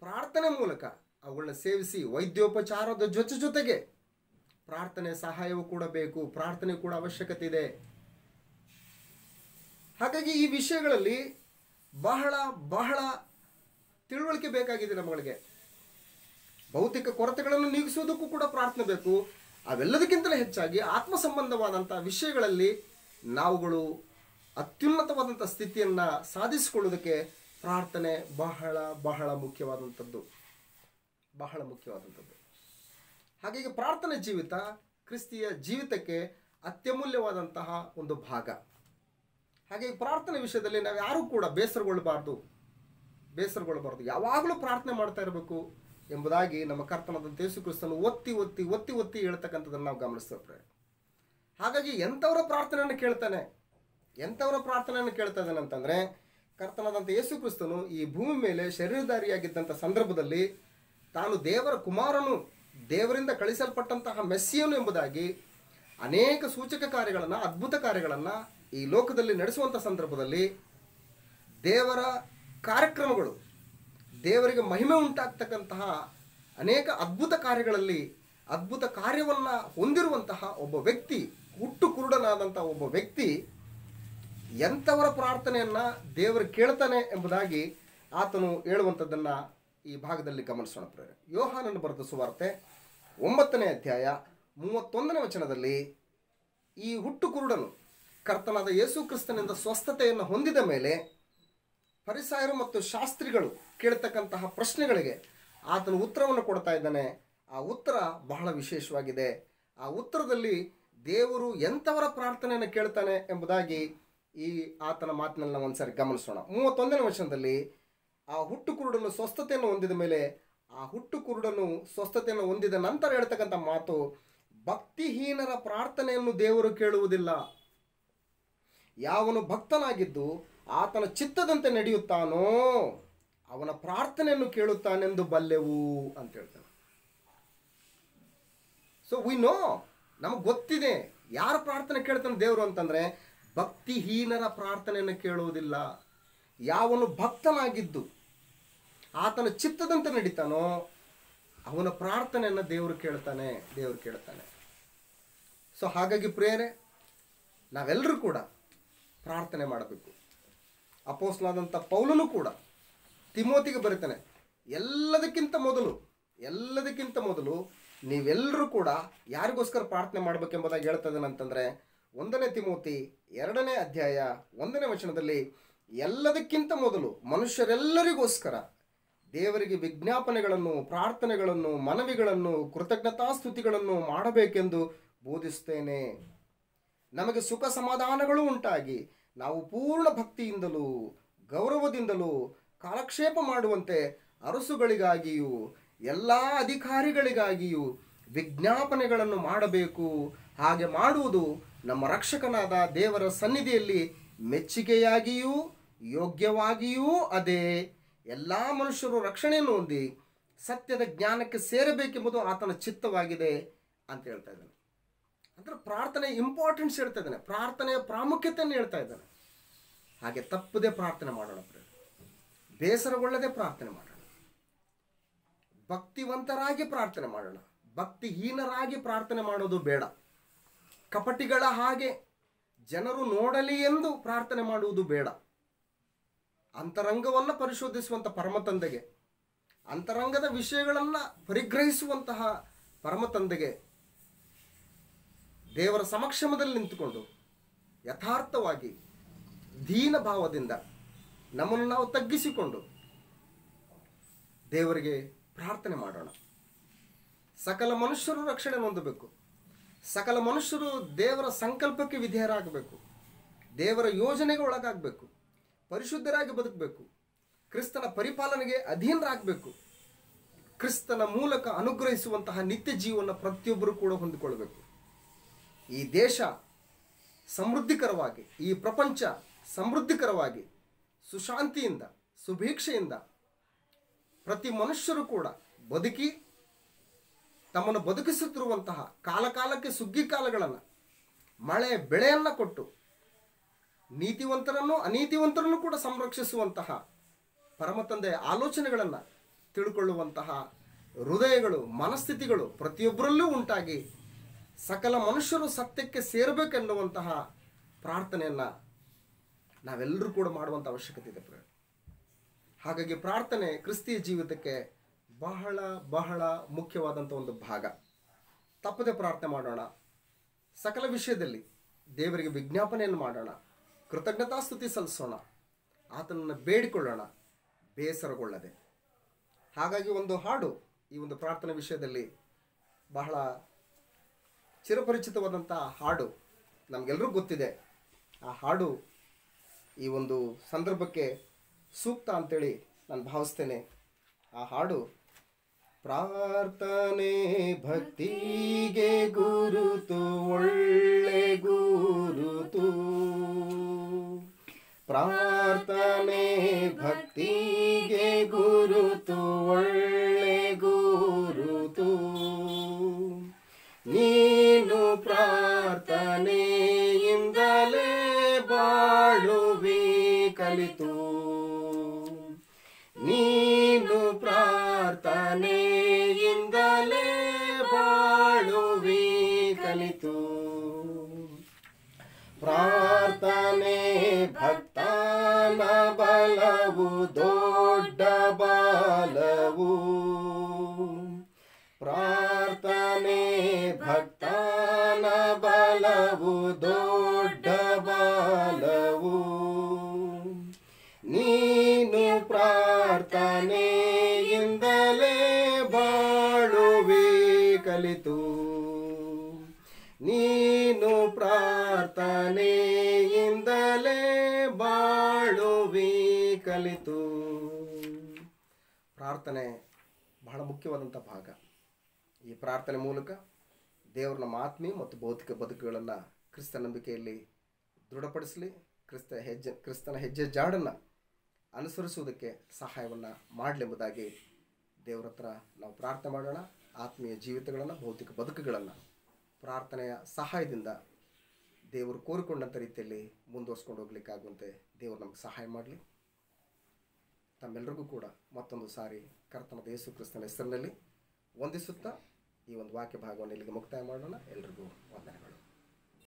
ಪ್ರಾರ್ಥನೆ ಮೂಲಕ ಅವುಗಳನ್ನ ಸೇವಿಸಿ, ವೈದ್ಯೋಪಚಾರದ ಜೊತೆಗೆ ಪ್ರಾರ್ಥನೆ ಸಹಾಯವೂ ಕೂಡ ಬೇಕು, ಪ್ರಾರ್ಥನೆ ಕೂಡ ಅವಶ್ಯಕತೆ ಇದೆ. ಹಾಗಾಗಿ ಈ ವಿಷಯಗಳಲ್ಲಿ ಬಹಳ ಬಹಳ ತಿಳುವಳಿಕೆ ಬೇಕಾಗಿದೆ ನಮ್ಮಗಳಿಗೆ. ಭೌತಿಕ ಕೊರತೆಗಳನ್ನು ನೀಗಿಸುವುದಕ್ಕೂ ಕೂಡ ಪ್ರಾರ್ಥನೆ ಬೇಕು. ಅವೆಲ್ಲದಕ್ಕಿಂತಲೂ ಹೆಚ್ಚಾಗಿ ಆತ್ಮ ಸಂಬಂಧವಾದಂಥ ವಿಷಯಗಳಲ್ಲಿ ನಾವುಗಳು ಅತ್ಯುನ್ನತವಾದಂಥ ಸ್ಥಿತಿಯನ್ನು ಸಾಧಿಸಿಕೊಳ್ಳೋದಕ್ಕೆ ಪ್ರಾರ್ಥನೆ ಬಹಳ ಬಹಳ ಮುಖ್ಯವಾದಂಥದ್ದು, ಬಹಳ ಮುಖ್ಯವಾದಂಥದ್ದು. ಹಾಗಾಗಿ ಪ್ರಾರ್ಥನೆ ಜೀವಿತ ಕ್ರಿಸ್ತಿಯ ಜೀವಿತಕ್ಕೆ ಅತ್ಯಮೂಲ್ಯವಾದಂತಹ ಒಂದು ಭಾಗ. ಹಾಗಾಗಿ ಪ್ರಾರ್ಥನೆ ವಿಷಯದಲ್ಲಿ ನಾವು ಯಾರೂ ಕೂಡ ಬೇಸರಗೊಳ್ಳಬಾರ್ದು, ಯಾವಾಗಲೂ ಪ್ರಾರ್ಥನೆ ಮಾಡ್ತಾ ಇರಬೇಕು ಎಂಬುದಾಗಿ ನಮ್ಮ ಕರ್ತನಾದಂಥ ಯೇಸು ಕ್ರಿಸ್ತನು ಒತ್ತಿ ಒತ್ತಿ ಒತ್ತಿ ಒತ್ತಿ ಹೇಳ್ತಕ್ಕಂಥದ್ದನ್ನು ನಾವು ಗಮನಿಸ್ತೇವೆ. ಹಾಗಾಗಿ ಎಂಥವರ ಪ್ರಾರ್ಥನೆಯನ್ನು ಕೇಳ್ತಾ ಇದ್ದಾನೆ ಅಂತಂದರೆ, ಕರ್ತನಾದಂಥ ಯೇಸು ಕ್ರಿಸ್ತನು ಈ ಭೂಮಿ ಮೇಲೆ ಶರೀರಧಾರಿಯಾಗಿದ್ದಂಥ ಸಂದರ್ಭದಲ್ಲಿ ತಾನು ದೇವರ ಕುಮಾರನು, ದೇವರಿಂದ ಕಳಿಸಲ್ಪಟ್ಟಂತಹ ಮೆಸ್ಸಿಯನು ಎಂಬುದಾಗಿ ಅನೇಕ ಸೂಚಕ ಕಾರ್ಯಗಳನ್ನು, ಅದ್ಭುತ ಕಾರ್ಯಗಳನ್ನು ಈ ಲೋಕದಲ್ಲಿ ನಡೆಸುವಂಥ ಸಂದರ್ಭದಲ್ಲಿ ದೇವರ ಕಾರ್ಯಕ್ರಮಗಳು, ದೇವರಿಗೆ ಮಹಿಮೆ ಉಂಟಾಗ್ತಕ್ಕಂತಹ ಅನೇಕ ಅದ್ಭುತ ಕಾರ್ಯಗಳಲ್ಲಿ ಅದ್ಭುತ ಕಾರ್ಯವನ್ನು ಹೊಂದಿರುವಂತಹ ಒಬ್ಬ ವ್ಯಕ್ತಿ, ಹುಟ್ಟು ಕುರುಡನಾದಂಥ ಒಬ್ಬ ವ್ಯಕ್ತಿ ಎಂಥವರ ಪ್ರಾರ್ಥನೆಯನ್ನು ದೇವರು ಕೇಳ್ತಾನೆ ಎಂಬುದಾಗಿ ಆತನು ಹೇಳುವಂಥದ್ದನ್ನು ಈ ಭಾಗದಲ್ಲಿ ಗಮನಿಸೋಣ. ಯೋಹಾನನ ಬರೆದ ಸುವಾರ್ತೆ 9ನೇ ಅಧ್ಯಾಯ 31ನೇ ವಚನದಲ್ಲಿ ಈ ಹುಟ್ಟು ಕುರುಡನು ಕರ್ತನಾದ ಯೇಸು ಕ್ರಿಸ್ತನಿಂದ ಸ್ವಸ್ಥತೆಯನ್ನು ಹೊಂದಿದ ಮೇಲೆ ಫರಿಸಾಯರು ಮತ್ತು ಶಾಸ್ತ್ರಿಗಳು ಕೇಳ್ತಕ್ಕಂತಹ ಪ್ರಶ್ನೆಗಳಿಗೆ ಆತನು ಉತ್ತರವನ್ನು ಕೊಡ್ತಾ ಇದ್ದಾನೆ. ಆ ಉತ್ತರ ಬಹಳ ವಿಶೇಷವಾಗಿದೆ. ಆ ಉತ್ತರದಲ್ಲಿ ದೇವರು ಎಂಥವರ ಪ್ರಾರ್ಥನೆಯನ್ನು ಕೇಳ್ತಾನೆ ಎಂಬುದಾಗಿ ಈ ಆತನ ಮಾತಿನಲ್ಲಿ ನಾವು ಒಂದ್ಸರಿ ಗಮನಿಸೋಣ. 31ನೇ ವಚನದಲ್ಲಿ ಆ ಹುಟ್ಟು ಕುರುಡನು ಸ್ವಸ್ಥತೆಯನ್ನು ಹೊಂದಿದ ಮೇಲೆ, ಆ ಹುಟ್ಟು ಕುರುಡನು ಸ್ವಸ್ಥತೆಯನ್ನು ಹೊಂದಿದ ನಂತರ ಹೇಳ್ತಕ್ಕಂಥ ಮಾತು, ಭಕ್ತಿಹೀನರ ಪ್ರಾರ್ಥನೆಯನ್ನು ದೇವರು ಕೇಳುವುದಿಲ್ಲ. ಯಾವನು ಭಕ್ತನಾಗಿದ್ದು ಆತನ ಚಿತ್ತದಂತೆ ನಡೆಯುತ್ತಾನೋ ಅವನ ಪ್ರಾರ್ಥನೆಯನ್ನು ಕೇಳುತ್ತಾನೆಂದು ಬಲ್ಲೆವು ಅಂತ ಹೇಳ್ತಾನೆ. ಸೊ ವಿ ನೋ, ನಮಗೆ ಗೊತ್ತಿದೆ ಯಾರ ಪ್ರಾರ್ಥನೆ ಕೇಳ್ತಾನೆ ದೇವರು ಅಂತಂದರೆ, ಭಕ್ತಿಹೀನರ ಪ್ರಾರ್ಥನೆಯನ್ನು ಕೇಳುವುದಿಲ್ಲ. ಯಾವನು ಭಕ್ತನಾಗಿದ್ದು ಆತನ ಚಿತ್ತದಂತೆ ನಡೀತಾನೋ ಅವನ ಪ್ರಾರ್ಥನೆಯನ್ನು ದೇವರು ಕೇಳ್ತಾನೆ. ಸೊ ಹಾಗಾಗಿ ಪ್ರಿಯರೇ, ನಾವೆಲ್ಲರೂ ಕೂಡ ಪ್ರಾರ್ಥನೆ ಮಾಡಬೇಕು. ಅಪೊಸ್ತಲನಾದಂಥ ಪೌಲನು ಕೂಡ ತಿಮೋತಿಗೆ ಬರೀತಾನೆ, ಎಲ್ಲದಕ್ಕಿಂತ ಮೊದಲು ನೀವೆಲ್ಲರೂ ಕೂಡ ಯಾರಿಗೋಸ್ಕರ ಪ್ರಾರ್ಥನೆ ಮಾಡಬೇಕೆಂಬುದಾಗಿ ಹೇಳ್ತಾ ಇದ್ದಾನೆ ಅಂತಂದರೆ, 1ನೇ ತಿಮೋತಿ 2ನೇ ಅಧ್ಯಾಯ 1ನೇ ವಚನದಲ್ಲಿ ಎಲ್ಲದಕ್ಕಿಂತ ಮೊದಲು ಮನುಷ್ಯರೆಲ್ಲರಿಗೋಸ್ಕರ ದೇವರಿಗೆ ವಿಜ್ಞಾಪನೆಗಳನ್ನು, ಪ್ರಾರ್ಥನೆಗಳನ್ನು, ಮನವಿಗಳನ್ನು, ಕೃತಜ್ಞತಾಸ್ತುತಿಗಳನ್ನು ಮಾಡಬೇಕೆಂದು ಬೋಧಿಸ್ತೇನೆ. ನಮಗೆ ಸುಖ ಸಮಾಧಾನಗಳು ಉಂಟಾಗಿ ನಾವು ಪೂರ್ಣ ಭಕ್ತಿಯಿಂದಲೂ ಗೌರವದಿಂದಲೂ ಕಾಲಕ್ಷೇಪ ಮಾಡುವಂತೆ ಅರಸುಗಳಿಗಾಗಿಯೂ ಎಲ್ಲ ಅಧಿಕಾರಿಗಳಿಗಾಗಿಯೂ ವಿಜ್ಞಾಪನೆಗಳನ್ನು ಮಾಡಬೇಕು. ಹಾಗೆ ಮಾಡುವುದು ನಮ್ಮ ರಕ್ಷಕನಾದ ದೇವರ ಸನ್ನಿಧಿಯಲ್ಲಿ ಮೆಚ್ಚುಗೆಯಾಗಿಯೂ ಯೋಗ್ಯವಾಗಿಯೂ ಅದೇ. ಎಲ್ಲ ಮನುಷ್ಯರು ರಕ್ಷಣೆಯನ್ನು ಹೊಂದಿ ಸತ್ಯದ ಜ್ಞಾನಕ್ಕೆ ಸೇರಬೇಕೆಂಬುದು ಆತನ ಚಿತ್ತವಾಗಿದೆ ಅಂತ ಹೇಳ್ತಾ ಇದ್ದಾನೆ. ಅಂದರೆ ಪ್ರಾರ್ಥನೆ ಇಂಪಾರ್ಟೆನ್ಸ್ ಹೇಳ್ತಾ ಇದ್ದಾನೆ, ಪ್ರಾರ್ಥನೆಯ ಪ್ರಾಮುಖ್ಯತೆಯನ್ನು ಹೇಳ್ತಾ ಇದ್ದಾನೆ. ಹಾಗೆ ತಪ್ಪದೆ ಪ್ರಾರ್ಥನೆ ಮಾಡೋಣ, ಬೇಸರಗೊಳ್ಳದೆ ಪ್ರಾರ್ಥನೆ ಮಾಡೋಣ, ಭಕ್ತಿವಂತರಾಗಿ ಪ್ರಾರ್ಥನೆ ಮಾಡೋಣ. ಭಕ್ತಿಹೀನರಾಗಿ ಪ್ರಾರ್ಥನೆ ಮಾಡೋದು ಬೇಡ. ಕಪಟಿಗಳ ಹಾಗೆ ಜನರು ನೋಡಲಿ ಎಂದು ಪ್ರಾರ್ಥನೆ ಮಾಡುವುದು ಬೇಡ. ಅಂತರಂಗವನ್ನು ಪರಿಶೋಧಿಸುವಂಥ ಪರಮ ತಂದೆಗೆ, ಅಂತರಂಗದ ವಿಷಯಗಳನ್ನು ಪರಿಗ್ರಹಿಸುವಂತಹ ಪರಮ ತಂದೆಗೆ ದೇವರ ಸಮಕ್ಷಮದಲ್ಲಿ ನಿಂತುಕೊಂಡು ಯಥಾರ್ಥವಾಗಿ ದೀನ ಭಾವದಿಂದ ನಮ್ಮನ್ನು ನಾವು ತಗ್ಗಿಸಿಕೊಂಡು ದೇವರಿಗೆ ಪ್ರಾರ್ಥನೆ ಮಾಡೋಣ. ಸಕಲ ಮನುಷ್ಯರು ರಕ್ಷಣೆ ಹೊಂದಬೇಕು. ಸಕಲ ಮನುಷ್ಯರು ದೇವರ ಸಂಕಲ್ಪಕ್ಕೆ ವಿಧೇಯರಾಗಬೇಕು. ದೇವರ ಯೋಜನೆಗೆ ಒಳಗಾಗಬೇಕು. ಪರಿಶುದ್ಧರಾಗಿ ಬದುಕಬೇಕು. ಕ್ರಿಸ್ತನ ಪರಿಪಾಲನೆಗೆ ಅಧೀನರಾಗಬೇಕು. ಕ್ರಿಸ್ತನ ಮೂಲಕ ಅನುಗ್ರಹಿಸುವಂತಹ ನಿತ್ಯ ಜೀವನ ಪ್ರತಿಯೊಬ್ಬರು ಕೂಡ ಹೊಂದಿಕೊಳ್ಳಬೇಕು. ಈ ದೇಶ ಸಮೃದ್ಧಿಕರವಾಗಿ, ಈ ಪ್ರಪಂಚ ಸಮೃದ್ಧಿಕರವಾಗಿ, ಸುಶಾಂತಿಯಿಂದ, ಸುಭೀಕ್ಷೆಯಿಂದ ಪ್ರತಿ ಮನುಷ್ಯರು ಕೂಡ ಬದುಕಿ ತಮ್ಮನ್ನು ಬದುಕಿಸುತ್ತಿರುವಂತಹ ಕಾಲಕಾಲಕ್ಕೆ ಸುಗ್ಗಿ ಕಾಲಗಳನ್ನು, ಮಳೆ ಬೆಳೆಯನ್ನು ಕೊಟ್ಟು ನೀತಿವಂತರನ್ನು ಅನೀತಿವಂತರನ್ನು ಕೂಡ ಸಂರಕ್ಷಿಸುವಂತಹ ಪರಮ ತಂದೆಯ ಆಲೋಚನೆಗಳನ್ನು ತಿಳ್ಕೊಳ್ಳುವಂತಹ ಹೃದಯಗಳು, ಮನಸ್ಥಿತಿಗಳು ಪ್ರತಿಯೊಬ್ಬರಲ್ಲೂ ಉಂಟಾಗಿ ಸಕಲ ಮನುಷ್ಯರು ಸತ್ಯಕ್ಕೆ ಸೇರಬೇಕೆನ್ನುವಂತಹ ಪ್ರಾರ್ಥನೆಯನ್ನು ನಾವೆಲ್ಲರೂ ಕೂಡ ಮಾಡುವಂಥ ಅವಶ್ಯಕತೆ ಇದೆ. ಹಾಗಾಗಿ ಪ್ರಾರ್ಥನೆ ಕ್ರಿಸ್ತಿಯ ಜೀವಿತಕ್ಕೆ ಬಹಳ ಬಹಳ ಮುಖ್ಯವಾದಂಥ ಒಂದು ಭಾಗ. ತಪ್ಪದೆ ಪ್ರಾರ್ಥನೆ ಮಾಡೋಣ. ಸಕಲ ವಿಷಯದಲ್ಲಿ ದೇವರಿಗೆ ವಿಜ್ಞಾಪನೆಯನ್ನು ಮಾಡೋಣ. ಕೃತಜ್ಞತಾಸ್ತುತಿ ಸಲ್ಲಿಸೋಣ. ಆತನನ್ನು ಬೇಡಿಕೊಳ್ಳೋಣ, ಬೇಸರಗೊಳ್ಳದೆ. ಹಾಗಾಗಿ ಒಂದು ಹಾಡು ಈ ಒಂದು ಪ್ರಾರ್ಥನೆ ವಿಷಯದಲ್ಲಿ ಬಹಳ ಚಿರಪರಿಚಿತವಾದಂಥ ಹಾಡು, ನಮಗೆಲ್ಲರೂ ಗೊತ್ತಿದೆ. ಆ ಹಾಡು ಈ ಒಂದು ಸಂದರ್ಭಕ್ಕೆ ಸೂಕ್ತ ಅಂತೇಳಿ ನಾನು ಭಾವಿಸ್ತೇನೆ. ಆ ಹಾಡು ಪ್ರಾರ್ಥನೆ ಭಕ್ತಿಗೆ ಗುರುತು, ಒಳ್ಳೆ ಗುರುತು. ಪ್ರಾರ್ಥನೆ ಭಕ್ತಿಗೆ ಗುರುತು, ಒಳ್ಳೆ ಗುರುತು. ನೀನು ಪ್ರಾರ್ಥನೆಯಿಂದಲೇ ಬಾಳುವಿ ಕಲಿತು. ನೀನು ಪ್ರಾರ್ಥನೆಯಿಂದಲೇ ಬಾಳುವಿ ಕಲಿತು. ಪ್ರಾರ್ಥನೆ ಭಕ್ತನ ಬಲವು, ದೊಡ್ಡ ಬಾಲವು. ಪ್ರಾರ್ಥನೆ ಭಕ್ತನ ಬಲವು, ದೊಡ್ಡ ಬಾಲವು. ನೀನು ಪ್ರಾರ್ಥನೆಯಿಂದಲೇ ಬಾಳುವಿ ಕಲಿತು. ನೀನು ಪ್ರಾರ್ಥನೆಯಿಂದಲೇ ಬಾಳುವಿ ಕಲಿತು. ಪ್ರಾರ್ಥನೆ ಬಹಳ ಮುಖ್ಯವಾದಂಥ ಭಾಗ. ಈ ಪ್ರಾರ್ಥನೆ ಮೂಲಕ ದೇವರು ನಮ್ಮ ಆತ್ಮೀಯ ಮತ್ತು ಭೌತಿಕ ಬದುಕುಗಳನ್ನು ಕ್ರಿಸ್ತ ನಂಬಿಕೆಯಲ್ಲಿ ದೃಢಪಡಿಸಲಿ. ಕ್ರಿಸ್ತನ ಹೆಜ್ಜೆ ಜಾಡನ್ನು ಅನುಸರಿಸುವುದಕ್ಕೆ ಸಹಾಯವನ್ನು ಮಾಡಲೆಂಬುದಾಗಿ ದೇವರ ಹತ್ರ ನಾವು ಪ್ರಾರ್ಥನೆ ಮಾಡೋಣ. ಆತ್ಮೀಯ ಜೀವಿತಗಳನ್ನು, ಭೌತಿಕ ಬದುಕುಗಳನ್ನು ಪ್ರಾರ್ಥನೆಯ ಸಹಾಯದಿಂದ ದೇವರು ಕೋರಿಕೊಂಡಂಥ ರೀತಿಯಲ್ಲಿ ಮುಂದುವರ್ಸ್ಕೊಂಡು ಹೋಗ್ಲಿಕ್ಕಾಗುವಂತೆ ದೇವರು ನಮಗೆ ಸಹಾಯ ಮಾಡಲಿ. ತಮ್ಮೆಲ್ಲರಿಗೂ ಕೂಡ ಮತ್ತೊಂದು ಸಾರಿ ಕರ್ತನಾದ ಯೇಸು ಕ್ರಿಸ್ತನ ಹೆಸರಿನಲ್ಲಿ ವಂದಿಸುತ್ತಾ ಈ ಒಂದು ವಾಕ್ಯ ಭಾಗವನ್ನು ಇಲ್ಲಿಗೆ ಮುಕ್ತಾಯ ಮಾಡೋಣ. ಎಲ್ರಿಗೂ ವಂದನೆಗಳು.